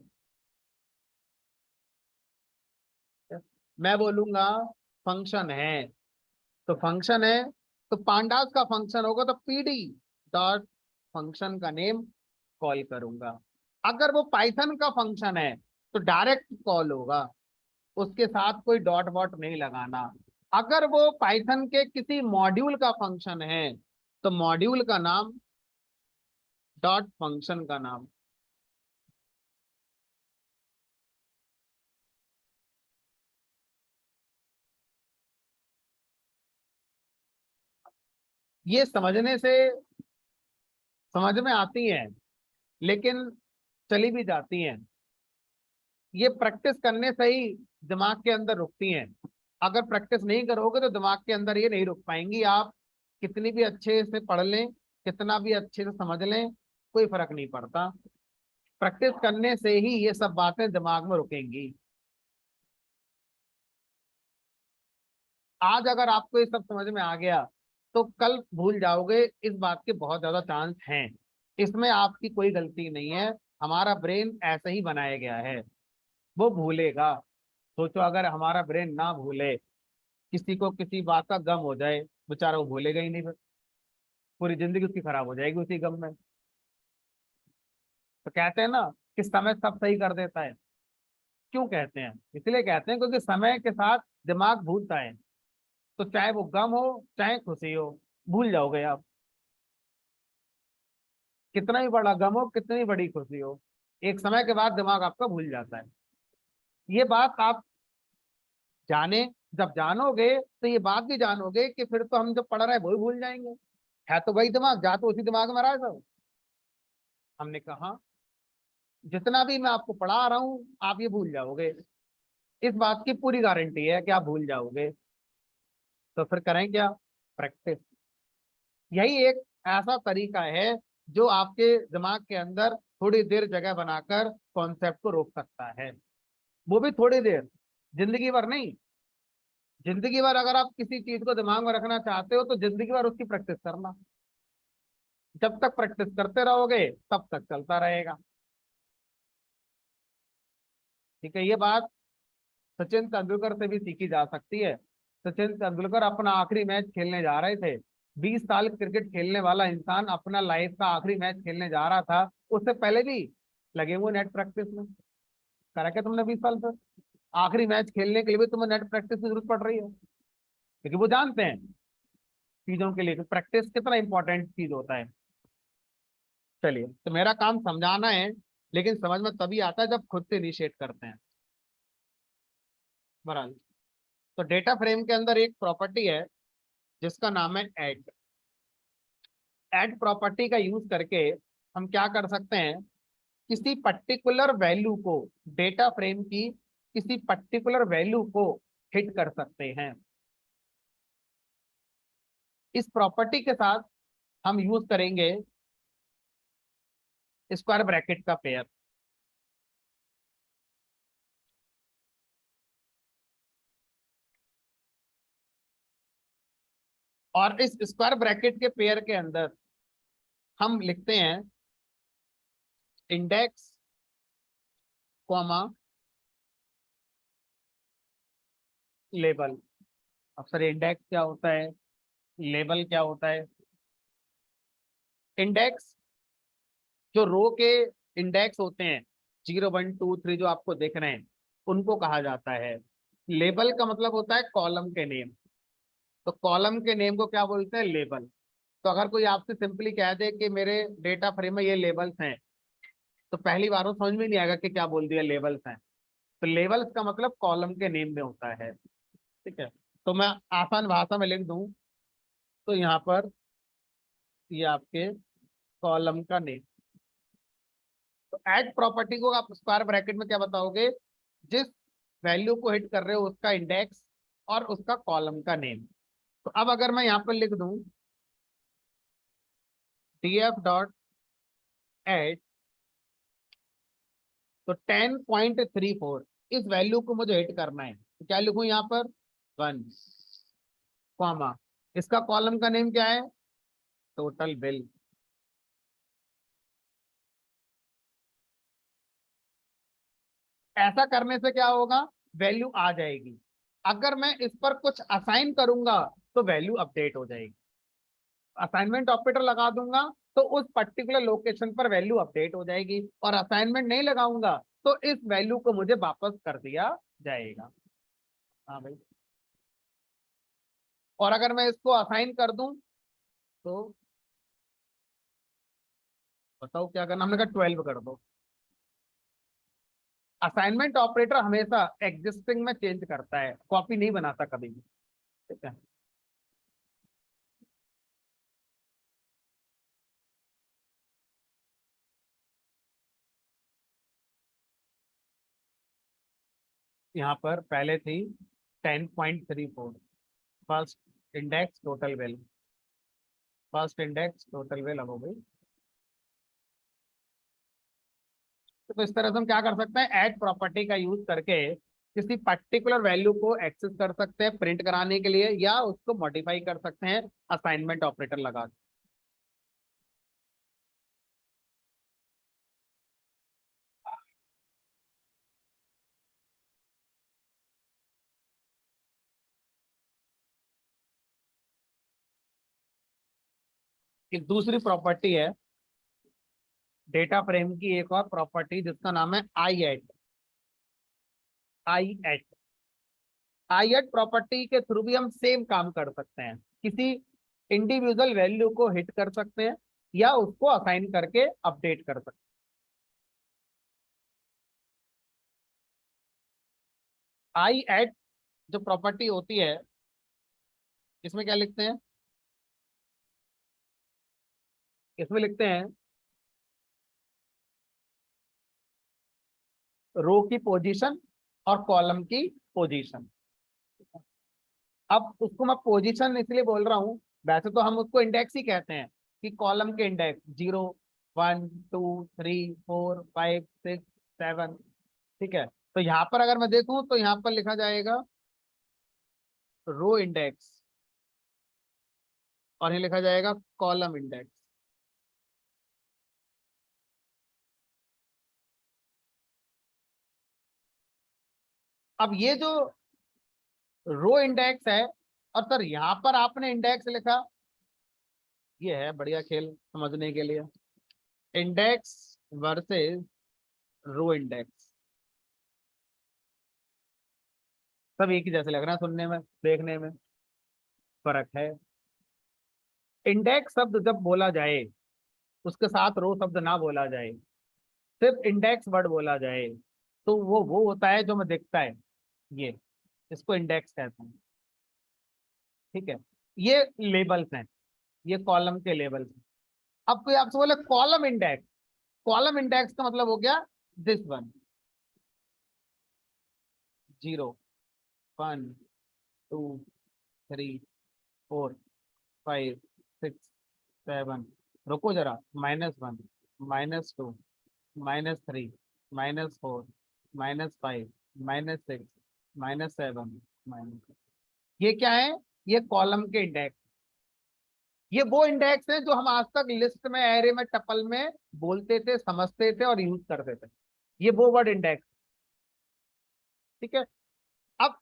मैं बोलूंगा फंक्शन है, तो फंक्शन है तो पांडास का फंक्शन होगा तो पीडी डॉट फंक्शन का नेम कॉल करूंगा। अगर वो पाइथन का फंक्शन है तो डायरेक्ट कॉल होगा, उसके साथ कोई डॉट वॉट नहीं लगाना। अगर वो पाइथन के किसी मॉड्यूल का फंक्शन है तो मॉड्यूल का नाम डॉट फंक्शन का नाम। ये समझने से समझ में आती हैं, लेकिन चली भी जाती हैं। ये प्रैक्टिस करने से ही दिमाग के अंदर रुकती हैं। अगर प्रैक्टिस नहीं करोगे तो दिमाग के अंदर ये नहीं रुक पाएंगी। आप कितनी भी अच्छे से पढ़ लें, कितना भी अच्छे से समझ लें, कोई फर्क नहीं पड़ता। प्रैक्टिस करने से ही ये सब बातें दिमाग में रुकेंगी। आज अगर आपको ये सब समझ में आ गया तो कल भूल जाओगे, इस बात के बहुत ज्यादा चांस हैं। इसमें आपकी कोई गलती नहीं है, हमारा ब्रेन ऐसे ही बनाया गया है, वो भूलेगा। सोचो अगर हमारा ब्रेन ना भूले, किसी को किसी बात का गम हो जाए, बेचारा वो भूलेगा ही नहीं, फिर पूरी जिंदगी उसकी खराब हो जाएगी उसी गम में। तो कहते हैं ना कि समय सब सही कर देता है। क्यों कहते हैं? इसलिए कहते हैं क्योंकि समय के साथ दिमाग भूलता है। तो चाहे वो गम हो चाहे खुशी हो, भूल जाओगे आप। कितना ही बड़ा गम हो, कितनी बड़ी खुशी हो, एक समय के बाद दिमाग आपका भूल जाता है। ये बात आप जाने, जब जानोगे तो ये बात भी जानोगे कि फिर तो हम जब पढ़ रहे हैं वही भूल जाएंगे। है तो वही दिमाग, जा तो उसी दिमाग में रहा है सब। हमने कहा जितना भी मैं आपको पढ़ा रहा हूं आप ये भूल जाओगे, इस बात की पूरी गारंटी है कि आप भूल जाओगे। तो फिर करें क्या? प्रैक्टिस। यही एक ऐसा तरीका है जो आपके दिमाग के अंदर थोड़ी देर जगह बनाकर कॉन्सेप्ट को रोक सकता है। वो भी थोड़ी देर, जिंदगी भर नहीं। जिंदगी भर अगर आप किसी चीज को दिमाग में रखना चाहते हो तो जिंदगी भर उसकी प्रैक्टिस करना। जब तक प्रैक्टिस करते रहोगे तब तक चलता रहेगा। ठीक है, ये बात सचिन तेंदुलकर से भी सीखी जा सकती है। सचिन तेंदुलकर अपना आखिरी मैच खेलने जा रहे थे। 20 साल क्रिकेट खेलने वाला इंसान अपना लाइफ का आखिरी मैच खेलने जा रहा था, उससे पहले भी लगे हुए नेट प्रैक्टिस में। करा क्या तुमने 20 साल से? आखिरी मैच खेलने के लिए भी तुम्हें नेट प्रैक्टिस की जरूरत पड़ रही है, क्योंकि वो जानते हैं चीजों के लिए कि प्रैक्टिस कितना इंपॉर्टेंट चीज होता है। चलिए, तो मेरा काम समझाना है, लेकिन समझ में तभी आता है जब खुद से इनिशिएट करते हैं। बराबर। तो डेटा फ्रेम के अंदर एक प्रॉपर्टी है जिसका नाम है ऐड। ऐड प्रॉपर्टी का यूज करके हम क्या कर सकते हैं, किसी पर्टिकुलर वैल्यू को, डेटा फ्रेम की किसी पर्टिकुलर वैल्यू को हिट कर सकते हैं। इस प्रॉपर्टी के साथ हम यूज करेंगे स्क्वायर ब्रैकेट का पेयर। और इस स्क्वायर ब्रैकेट के पेयर के अंदर हम लिखते हैं इंडेक्स कॉमा लेबल। अब सर इंडेक्स क्या होता है, लेबल क्या होता है? इंडेक्स जो रो के इंडेक्स होते हैं, 0 1 2 3 जो आपको देख रहे हैं, उनको कहा जाता है। लेबल का मतलब होता है कॉलम के नेम। तो कॉलम के नेम को क्या बोलते हैं? लेबल। तो अगर कोई आपसे सिंपली कह दे कि मेरे डेटा फ्रेम में ये लेबल्स हैं, तो पहली बार वो समझ में नहीं आएगा कि क्या बोल दिया लेबल्स हैं। तो लेबल्स का मतलब कॉलम के नेम में होता है। ठीक है, तो मैं आसान भाषा में लिख दूं तो यहाँ पर ये आपके कॉलम का नेम। तो ऐड प्रॉपर्टी को आप स्क्वायर ब्रैकेट में क्या बताओगे? जिस वैल्यू को हिट कर रहे हो उसका इंडेक्स और उसका कॉलम का नेम। तो अब अगर मैं यहाँ पर लिख दूं df डॉट एड, तो 10.34 इस वैल्यू को मुझे हिट करना है, तो क्या लिखूं यहाँ पर? 1 कॉमा इसका कॉलम का नेम क्या है? Total bill. ऐसा करने से क्या होगा? वैल्यू आ जाएगी। अगर मैं इस पर कुछ असाइन करूंगा तो वैल्यू अपडेट हो जाएगी। असाइनमेंट ऑपरेटर लगा दूंगा तो उस पर्टिकुलर लोकेशन पर वैल्यू अपडेट हो जाएगी, और असाइनमेंट नहीं लगाऊंगा तो इस वैल्यू को मुझे वापस कर दिया जाएगा। हाँ भाई। और अगर मैं इसको असाइन कर दूं तो बताओ क्या करना? हमने कहा 12 कर दो। असाइनमेंट ऑपरेटर हमेशा एग्जिस्टिंग में चेंज करता है, कॉपी नहीं बनाता कभी भी। ठीक है। यहाँ पर पहले थी 10.34, first index total well, first index total well अब हो गई। तो इस तरह से हम क्या कर सकते हैं? ऐड प्रॉपर्टी का यूज करके किसी पर्टिकुलर वैल्यू को एक्सेस कर सकते हैं प्रिंट कराने के लिए, या उसको मॉडिफाई कर सकते हैं असाइनमेंट ऑपरेटर लगा के। एक दूसरी प्रॉपर्टी है डेटा फ्रेम की, एक और प्रॉपर्टी जिसका नाम है आई एट। आई एट आई एट प्रॉपर्टी के थ्रू भी हम सेम काम कर सकते हैं। किसी इंडिविजुअल वैल्यू को हिट कर सकते हैं या उसको असाइन करके अपडेट कर सकते हैं। आई एट जो प्रॉपर्टी होती है, इसमें क्या लिखते हैं? इसमें लिखते हैं रो की पोजीशन और कॉलम की पोजीशन। अब उसको मैं पोजीशन इसलिए बोल रहा हूँ, वैसे तो हम उसको इंडेक्स ही कहते हैं, कि कॉलम के इंडेक्स 0, 1, 2, 3, 4, 5, 6, 7। ठीक है। तो यहाँ पर अगर मैं देखूं तो यहाँ पर लिखा जाएगा रो इंडेक्स, और ये लिखा जाएगा कॉलम इंडेक्स। अब ये जो रो इंडेक्स है, और सर यहाँ पर आपने इंडेक्स लिखा, ये है बढ़िया खेल समझने के लिए। इंडेक्स वर्सेस रो इंडेक्स सब एक ही जैसे लग रहा है सुनने में, देखने में फर्क है। इंडेक्स शब्द जब बोला जाए, उसके साथ रो शब्द ना बोला जाए, सिर्फ इंडेक्स वर्ड बोला जाए, तो वो होता है जो हमें दिखता है। ये इसको इंडेक्स कहते हैं। ठीक है। ये लेबल्स हैं, ये कॉलम के लेबल्स हैं। अब कोई आपसे बोले कॉलम इंडेक्स, कॉलम इंडेक्स का मतलब हो गया दिस वन, 0, 1, 2, 3, 4, 5, 6, 7, रुको जरा, -1, -2, -3, -4, -5, -6, -7, ये क्या है? ये कॉलम के इंडेक्स। ये वो इंडेक्स है जो हम आज तक लिस्ट में, एरे में, टपल में बोलते थे, समझते थे और यूज करते थे। ये वो वर्ड इंडेक्स। ठीक है। अब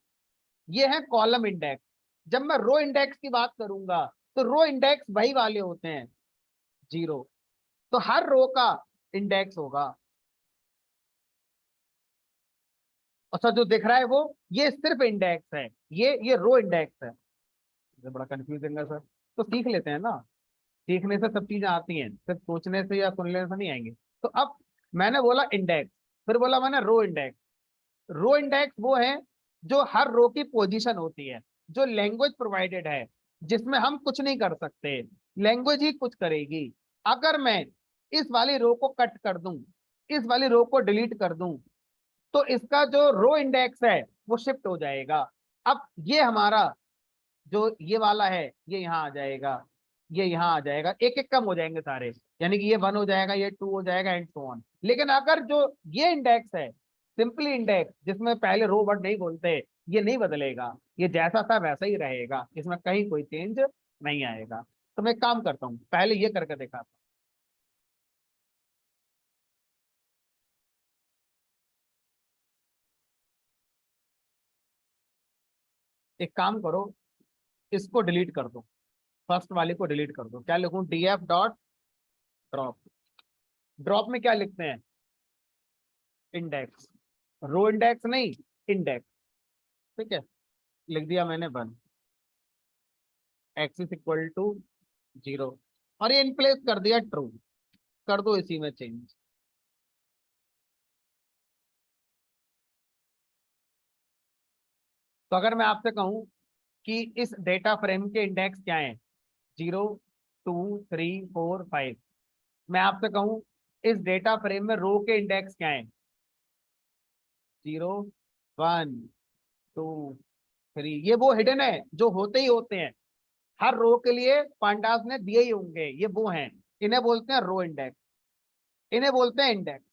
ये है कॉलम इंडेक्स। जब मैं रो इंडेक्स की बात करूंगा तो रो इंडेक्स वही वाले होते हैं, 0। तो हर रो का इंडेक्स होगा। अच्छा, जो दिख रहा है वो, ये सिर्फ इंडेक्स है, ये रो इंडेक्स है। ये बड़ा कंफ्यूजिंग है सर। तो सीख लेते हैं ना, सीखने से सब चीजें आती हैं, सिर्फ सोचने से या सुन लेने से नहीं आएंगे। तो अब मैंने बोला इंडेक्स, फिर बोला मैंने रो इंडेक्स। रो इंडेक्स वो है जो हर रो की पोजीशन होती है, जो लैंग्वेज प्रोवाइडेड है, जिसमें हम कुछ नहीं कर सकते, लैंग्वेज ही कुछ करेगी। अगर मैं इस वाली रो को कट कर दूं, इस वाली रो को डिलीट कर दूं, तो इसका जो रो इंडेक्स है वो शिफ्ट हो जाएगा। अब ये हमारा जो ये वाला है, ये यहाँ आ जाएगा, ये यहाँ आ जाएगा, एक एक कम हो जाएंगे सारे, यानी कि ये 1 हो जाएगा, ये 2 हो जाएगा, एंड सो ऑन। लेकिन अगर जो ये इंडेक्स है, सिंपली इंडेक्स, जिसमें पहले रो वर्ड नहीं बोलते, ये नहीं बदलेगा, ये जैसा था वैसा ही रहेगा, इसमें कहीं कोई चेंज नहीं आएगा। तो मैं एक काम करता हूँ, पहले ये करके दिखाता हूँ। एक काम करो, इसको डिलीट कर दो, फर्स्ट वाले को डिलीट कर दो। क्या लिखूं? df dot drop. ड्रॉप में क्या लिखते हैं? इंडेक्स। रो इंडेक्स नहीं, इंडेक्स। ठीक है, लिख दिया मैंने 1, एक्स इज इक्वल टू 0, और ये इनप्लेस कर दिया ट्रू। कर दो इसी में चेंज। तो अगर मैं आपसे कहूं कि इस डेटा फ्रेम के इंडेक्स क्या हैं, 0 2 3 4 5, मैं आपसे कहूं इस डेटा फ्रेम में रो के इंडेक्स क्या हैं, 0 1 2 3, ये वो हिडन है जो होते ही होते हैं। हर रो के लिए पांडास ने दिए ही होंगे, ये वो हैं। इन्हें बोलते हैं रो इंडेक्स, इन्हें बोलते हैं इंडेक्स।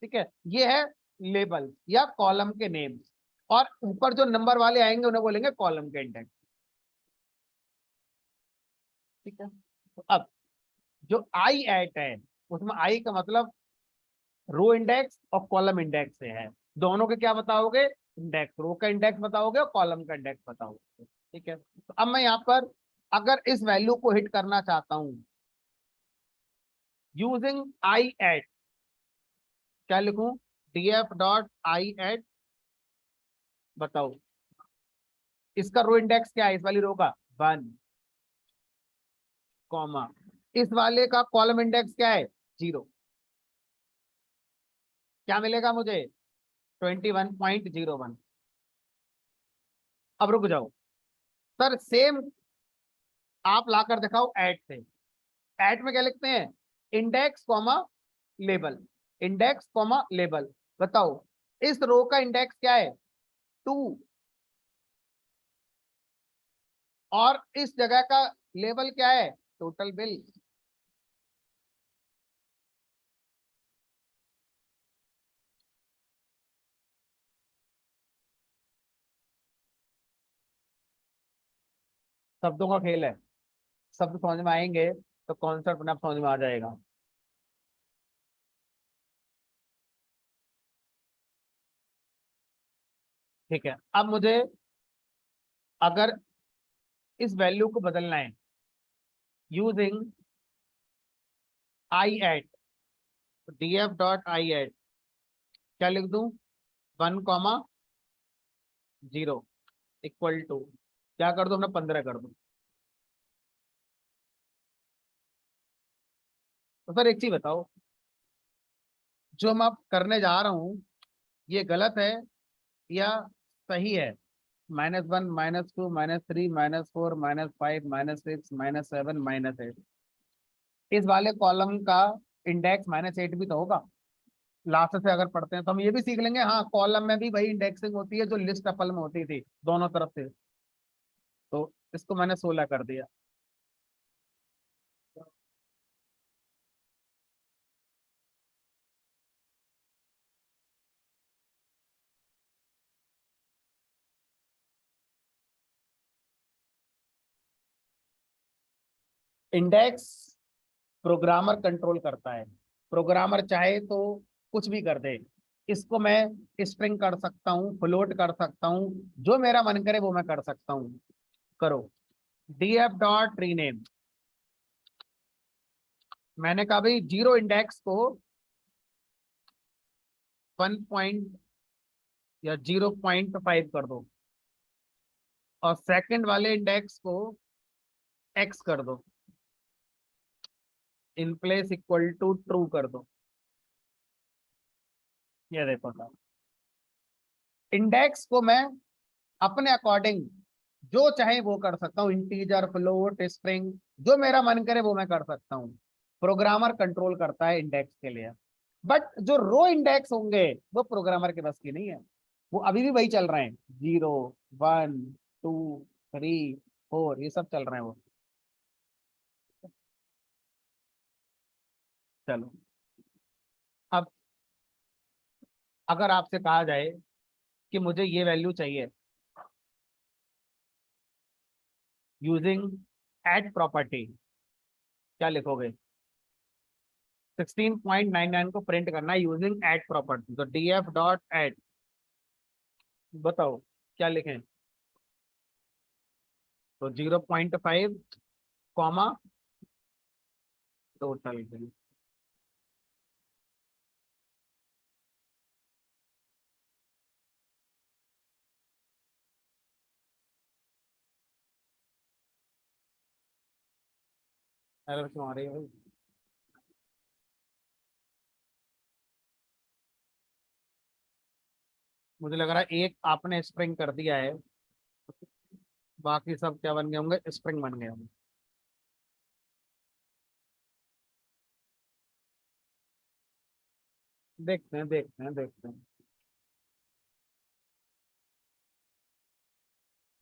ठीक है, ये है लेबल या कॉलम के नेम, और ऊपर जो नंबर वाले आएंगे उन्हें बोलेंगे कॉलम के इंडेक्स। ठीक है, तो अब जो आई एट है, उसमें आई का मतलब रो इंडेक्स और कॉलम इंडेक्स से है। दोनों के क्या बताओगे? इंडेक्स। रो का इंडेक्स बताओगे और कॉलम का इंडेक्स बताओगे। ठीक है, तो अब मैं यहाँ पर अगर इस वैल्यू को हिट करना चाहता हूं यूजिंग आई एट, क्या लिखूं? df डॉट आई एट, बताओ इसका रो इंडेक्स क्या है, इस वाली रो का 1, कॉमा इस वाले का कॉलम इंडेक्स क्या है, 0। क्या मिलेगा मुझे? 21.01। अब रुक जाओ सर, सेम आप लाकर दिखाओ ऐड से। ऐड में क्या लिखते हैं? Index comma label, index comma label. बताओ इस रो का इंडेक्स क्या है, 2, और इस जगह का लेबल क्या है, टोटल बिल। शब्दों का खेल है, शब्द समझ में आएंगे तो कॉन्सेप्ट अपने आप समझ में आ जाएगा। ठीक है, अब मुझे अगर इस वैल्यू को बदलना है using I at, df dot I at, क्या लिख दूं? 1, 0 इक्वल टू, क्या कर दो? अपना 15 कर दो। तो सर एक चीज बताओ, जो मैं अब करने जा रहा हूं ये गलत है या सही है? -1, -2, -3, -4, -5, -6, -7, -8, इस वाले कॉलम का इंडेक्स -8 भी तो होगा। लास्ट से अगर पढ़ते हैं तो हम ये भी सीख लेंगे, हाँ कॉलम में भी वही इंडेक्सिंग होती है जो लिस्ट अपल में होती थी दोनों तरफ से। तो इसको मैंने 16 कर दिया। इंडेक्स प्रोग्रामर कंट्रोल करता है। प्रोग्रामर चाहे तो कुछ भी कर दे, इसको मैं स्ट्रिंग कर सकता हूँ, फ्लोट कर सकता हूँ, जो मेरा मन करे वो मैं कर सकता हूँ। करो df डॉट रीनेम। मैंने कहा भाई 0 इंडेक्स को 1 या 0.5 कर दो, और सेकंड वाले इंडेक्स को x कर दो, in place equal to true कर दो। ये देखो साहब, इंडेक्स को मैं अपने अकॉर्डिंग जो चाहे वो कर सकता हूँ, इंटीजर, फ्लोट, स्ट्रिंग, जो मेरा मन करे वो मैं कर सकता हूँ। प्रोग्रामर कंट्रोल करता है इंडेक्स के लिए। बट जो रो इंडेक्स होंगे वो प्रोग्रामर के बस की नहीं है। वो अभी भी वही चल रहे हैं, 0 1 2 3 4, ये सब चल रहे हैं वो। चलो, अब अगर आपसे कहा जाए कि मुझे ये वैल्यू चाहिए, यूजिंग एड प्रॉपर्टी क्या लिखोगे? 16.99 को प्रिंट करना है यूजिंग एड प्रॉपर्टी, तो df डॉट एड, बताओ क्या लिखें? तो 0.5 कॉमा टोटल। एरर क्यों आ रही है भाई? मुझे लग रहा है एक आपने स्प्रिंग कर दिया है, बाकी सब क्या बन गए होंगे? स्प्रिंग बन गए होंगे। देखते हैं देखते हैं देखते हैं।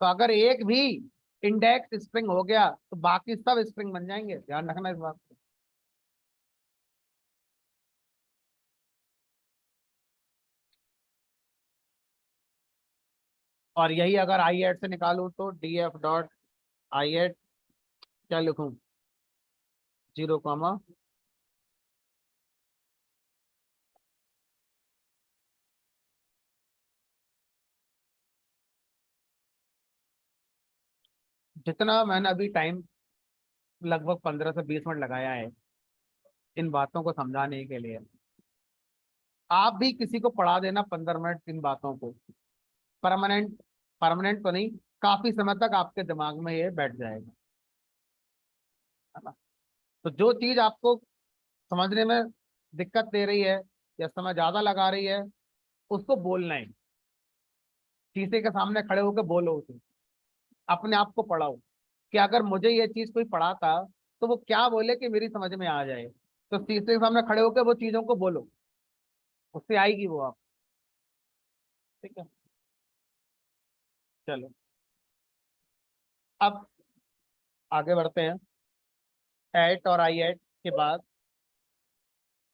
तो अगर एक भी इंडेक्स स्प्रिंग हो गया तो बाकी सब स्प्रिंग बन जाएंगे, ध्यान रखना इस बात को। और यही अगर आई एड से निकालूं तो D F dot I at क्या लिखूं? 0 जितना मैंने अभी टाइम लगभग 15 से 20 मिनट लगाया है इन बातों को समझाने के लिए, आप भी किसी को पढ़ा देना 15 मिनट इन बातों को, परमानेंट, परमानेंट तो नहीं, काफी समय तक आपके दिमाग में ये बैठ जाएगा, है ना? तो जो चीज आपको समझने में दिक्कत दे रही है या समय ज्यादा लगा रही है, उसको बोलना है, शीशे के सामने खड़े होकर बोलो उसे, अपने आप को पढ़ाओ कि अगर मुझे ये चीज कोई पढ़ाता तो वो क्या बोले कि मेरी समझ में आ जाए। तो शीशे के सामने खड़े होकर वो चीजों को बोलो, उससे आएगी वो आप। ठीक है, चलो अब आगे बढ़ते हैं। एट और आई एट के बाद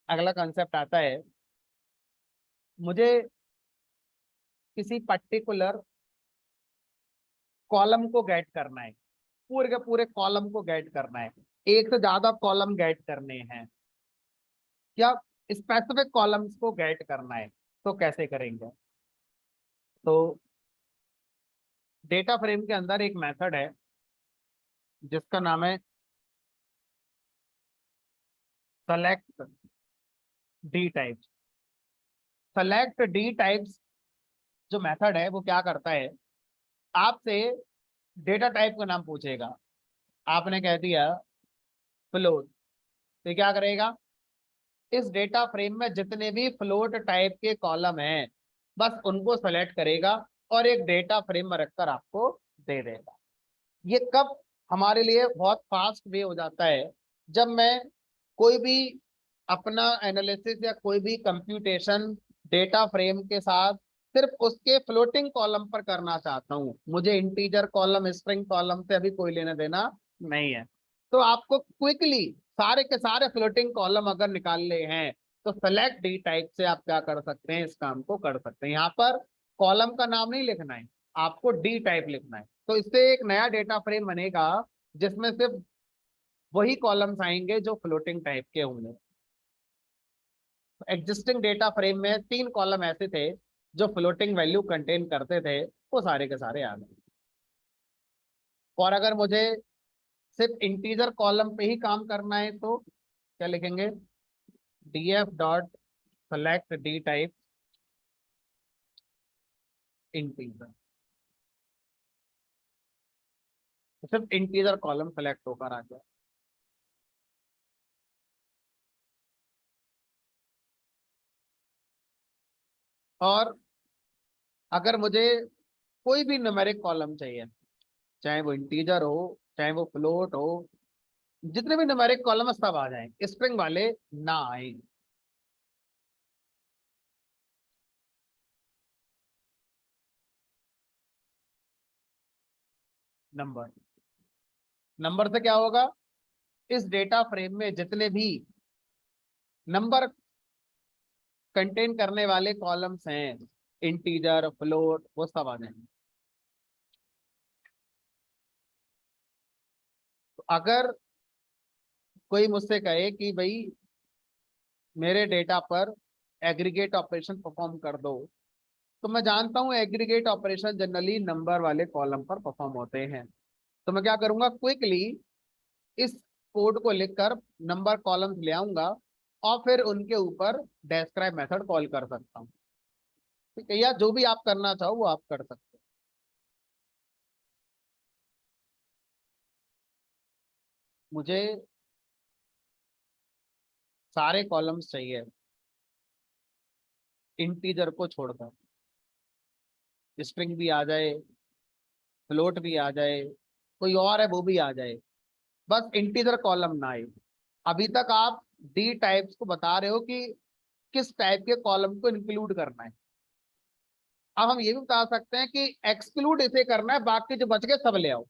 अगला कंसेप्ट आता है, मुझे किसी पर्टिकुलर कॉलम को गेट करना है, पूरे के पूरे कॉलम को गेट करना है, एक से ज्यादा कॉलम गेट करने हैं, या स्पेसिफिक कॉलम्स को गेट करना है, तो कैसे करेंगे? तो डेटा फ्रेम के अंदर एक मेथड है जिसका नाम है select D types. Select D types जो मेथड है वो क्या करता है, आपसे डेटा टाइप का नाम पूछेगा, आपने कह दिया फ्लोट, तो क्या करेगा, इस डेटा फ्रेम में जितने भी फ्लोट टाइप के कॉलम हैं बस उनको सेलेक्ट करेगा और एक डेटा फ्रेम में रखकर आपको दे देगा। ये कब हमारे लिए बहुत फास्ट वे हो जाता है, जब मैं कोई भी अपना एनालिसिस या कोई भी कंप्यूटेशन डेटा फ्रेम के साथ सिर्फ उसके फ्लोटिंग कॉलम पर करना चाहता हूँ, मुझे इंटीजर कॉलम स्ट्रिंग कॉलम से अभी कोई लेना देना नहीं है। तो आपको क्विकली सारे के सारे फ्लोटिंग कॉलम अगर निकालने हैं तो सेलेक्ट डी टाइप से आप क्या कर सकते हैं, इस काम को कर सकते हैं। यहाँ पर कॉलम का नाम नहीं लिखना है, आपको डी टाइप लिखना है, तो इससे एक नया डेटा फ्रेम बनेगा जिसमें सिर्फ वही कॉलम्स आएंगे जो फ्लोटिंग टाइप के होंगे। एग्जिस्टिंग डेटा फ्रेम में 3 कॉलम ऐसे थे जो फ्लोटिंग वैल्यू कंटेन करते थे, वो सारे के सारे आ गए। और अगर मुझे सिर्फ इंटीजर कॉलम पे ही काम करना है तो क्या लिखेंगे, df dot select D type integer, तो सिर्फ इंटीजर कॉलम सेलेक्ट होकर आ गया। और अगर मुझे कोई भी न्यूमेरिक कॉलम चाहिए, चाहे वो इंटीजर हो चाहे वो फ्लोट हो, जितने भी न्यूमेरिक कॉलम है सब आ जाए, स्ट्रिंग वाले ना आए। नंबर, नंबर से क्या होगा, इस डेटा फ्रेम में जितने भी नंबर कंटेन करने वाले कॉलम्स हैं, इंटीजर फ्लोट, वो सब आ जाएंगे। अगर कोई मुझसे कहे कि भाई मेरे डेटा पर एग्रीगेट ऑपरेशन परफॉर्म कर दो, तो मैं जानता हूँ एग्रीगेट ऑपरेशन जनरली नंबर वाले कॉलम पर परफॉर्म होते हैं। तो मैं क्या करूंगा, क्विकली इस कोड को लिखकर नंबर कॉलम्स ले आऊंगा और फिर उनके ऊपर डिस्क्राइब मेथड कॉल कर सकता हूँ। ठीक है, या जो भी आप करना चाहो वो आप कर सकते हो। मुझे सारे कॉलम्स चाहिए इंटीजर को छोड़कर, स्ट्रिंग भी आ जाए, फ्लोट भी आ जाए, कोई और है वो भी आ जाए, बस इंटीजर कॉलम ना आए। अभी तक आप डी टाइप्स को बता रहे हो कि किस टाइप के कॉलम को इंक्लूड करना है। अब हम ये भी बता सकते हैं कि एक्सक्लूड इसे करना है, बाकी जो बच गए सब ले आओ,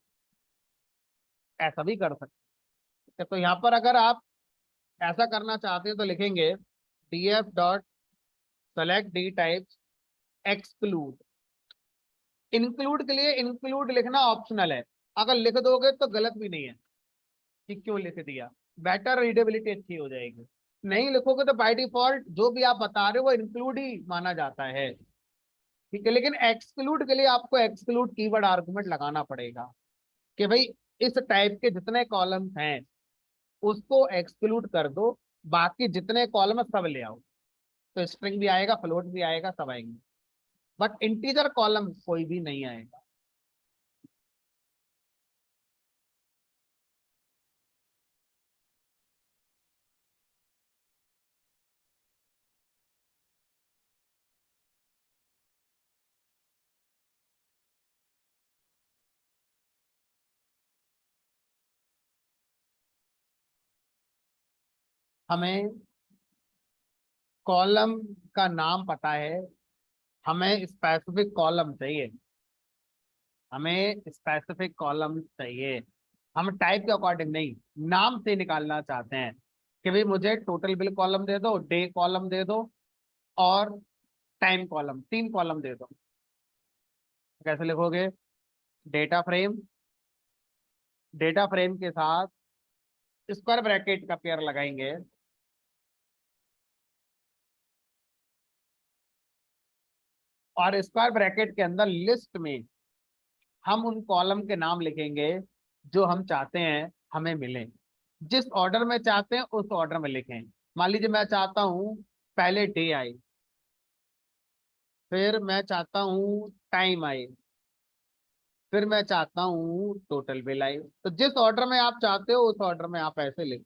ऐसा भी कर सकते हैं। तो यहाँ पर अगर आप ऐसा करना चाहते हैं तो लिखेंगे df dot select D types exclude. Include के लिए इंक्लूड लिखना ऑप्शनल है, अगर लिख दोगे तो गलत भी नहीं है कि क्यों लिख दिया, बेटर रीडेबिलिटी अच्छी हो जाएगी। नहीं लिखोगे तो बाय डिफॉल्ट जो भी आप बता रहे हो वो इंक्लूड ही माना जाता है। ठीक है, लेकिन एक्सक्लूड के लिए आपको एक्सक्लूड कीवर्ड आर्गुमेंट लगाना पड़ेगा कि भाई इस टाइप के जितने कॉलम्स हैं उसको एक्सक्लूड कर दो, बाकी जितने कॉलम है सब ले आओ। तो स्ट्रिंग भी आएगा, फ्लोट भी आएगा, सब आएंगे, बट इंटीजर कॉलम कोई भी नहीं आएगा। हमें कॉलम का नाम पता है, हमें स्पेसिफिक कॉलम चाहिए, हमें स्पेसिफिक कॉलम चाहिए। हम टाइप के अकॉर्डिंग नहीं, नाम से निकालना चाहते हैं कि भाई मुझे टोटल बिल कॉलम दे दो, डे कॉलम दे दो और टाइम कॉलम, 3 कॉलम दे दो। कैसे लिखोगे, डेटा फ्रेम, डेटा फ्रेम के साथ स्क्वायर ब्रैकेट का पेयर लगाएंगे और स्क्वायर ब्रैकेट के अंदर लिस्ट में हम उन कॉलम के नाम लिखेंगे जो हम चाहते हैं हमें मिले, जिस ऑर्डर में चाहते हैं उस ऑर्डर में लिखें। मान लीजिए मैं चाहता हूं पहले डे आए, फिर मैं चाहता हूं टाइम आए, फिर मैं चाहता हूं टोटल बिल आए। तो जिस ऑर्डर में आप चाहते हो उस ऑर्डर में आप ऐसे लिख,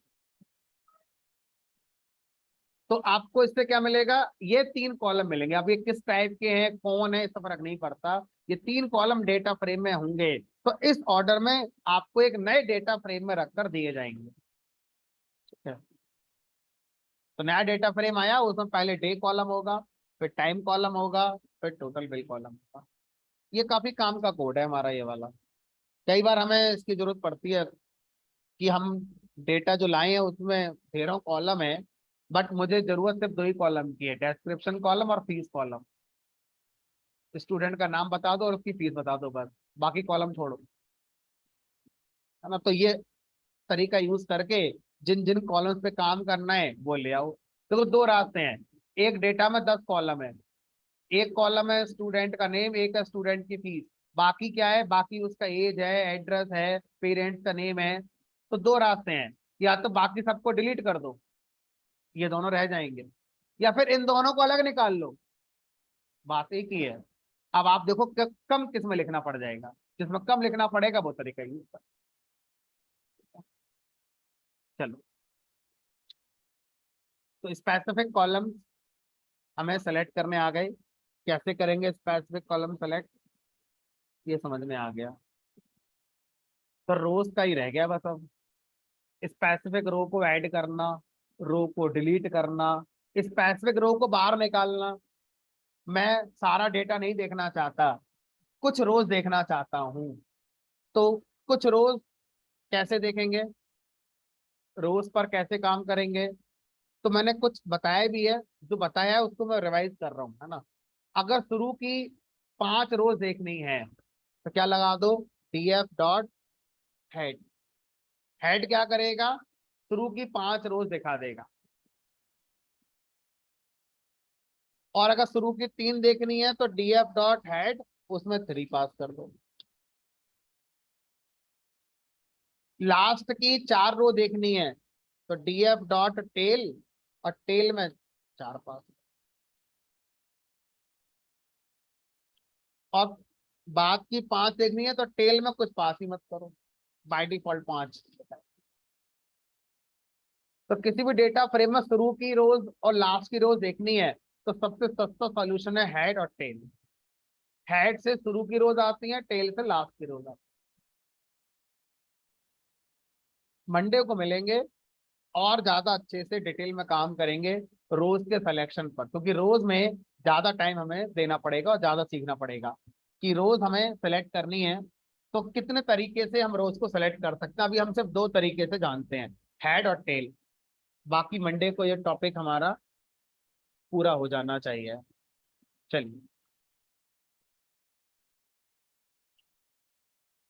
तो आपको इससे क्या मिलेगा, ये 3 कॉलम मिलेंगे। अब ये किस टाइप के हैं, कौन है, इससे फर्क नहीं पड़ता, ये 3 कॉलम डेटा फ्रेम में होंगे। तो इस ऑर्डर में आपको एक नए डेटा फ्रेम में रखकर दिए जाएंगे। ठीक है, तो नया डेटा फ्रेम आया, उसमें पहले डे कॉलम होगा, फिर टाइम कॉलम होगा, फिर टोटल बिल कॉलम होगा। ये काफी काम का कोड है हमारा ये वाला। कई बार हमें इसकी जरूरत पड़ती है कि हम डेटा जो लाए हैं उसमें ढेरों कॉलम है, बट मुझे जरूरत सिर्फ 2 ही कॉलम की है, डिस्क्रिप्शन कॉलम और फीस कॉलम। स्टूडेंट का नाम बता दो और उसकी फीस बता दो, बस बाकी कॉलम छोड़ो, है ना। तो ये तरीका यूज करके जिन जिन कॉलम्स पे काम करना है वो ले आओ। देखो 2 रास्ते हैं, एक डेटा में 10 कॉलम है, एक कॉलम है स्टूडेंट का नेम, एक है स्टूडेंट की फीस, बाकी क्या है, बाकी उसका एज है, एड्रेस है, पेरेंट्स का नेम है। तो 2 रास्ते हैं, या तो बाकी सबको डिलीट कर दो, ये दोनों रह जाएंगे, या फिर इन दोनों को अलग निकाल लो, बात एक ही है। अब आप देखो कम किस में लिखना पड़ जाएगा, जिसमें कम लिखना पड़ेगा वो तरीका यूज कर। चलो, तो स्पेसिफिक कॉलम हमें सेलेक्ट करने आ गए। कैसे करेंगे स्पेसिफिक कॉलम सेलेक्ट, ये समझ में आ गया। तो रोज का ही रह गया बस अब, स्पेसिफिक रो को ऐड करना, रो को डिलीट करना, स्पेसिफिक रो को बाहर निकालना। मैं सारा डेटा नहीं देखना चाहता, कुछ रोज देखना चाहता हूं, तो कुछ रोज कैसे देखेंगे, रोज पर कैसे काम करेंगे, तो मैंने कुछ बताया भी है, जो बताया है उसको मैं रिवाइज कर रहा हूँ, है ना। अगर शुरू की 5 रोज देखनी है तो क्या लगा दो, df डॉट हेड, हेड क्या करेगा, शुरू की 5 रोज दिखा देगा, और अगर शुरू की 3 देखनी है तो df डॉट हेड, उसमें 3 पास कर दो। लास्ट की 4 रो देखनी है तो df डॉट टेल, और टेल में 4 पास। और बाद की 5 देखनी है तो टेल में कुछ पास ही मत करो, बाय डिफॉल्ट 5। तो किसी भी डेटा फ्रेम में शुरू की रोज और लास्ट की रोज देखनी है तो सबसे सस्ता सॉल्यूशन है हेड और टेल। हेड से शुरू की रोज आती है, टेल से लास्ट की रोज आती है। मंडे को मिलेंगे और ज्यादा अच्छे से डिटेल में काम करेंगे रोज के सिलेक्शन पर, क्योंकि रोज में ज्यादा टाइम हमें देना पड़ेगा और ज्यादा सीखना पड़ेगा कि रोज हमें सेलेक्ट करनी है तो कितने तरीके से हम रोज को सेलेक्ट कर सकते हैं। अभी हम सिर्फ 2 तरीके से जानते हैं, हेड और टेल। बाकी मंडे को ये टॉपिक हमारा पूरा हो जाना चाहिए। चलिए।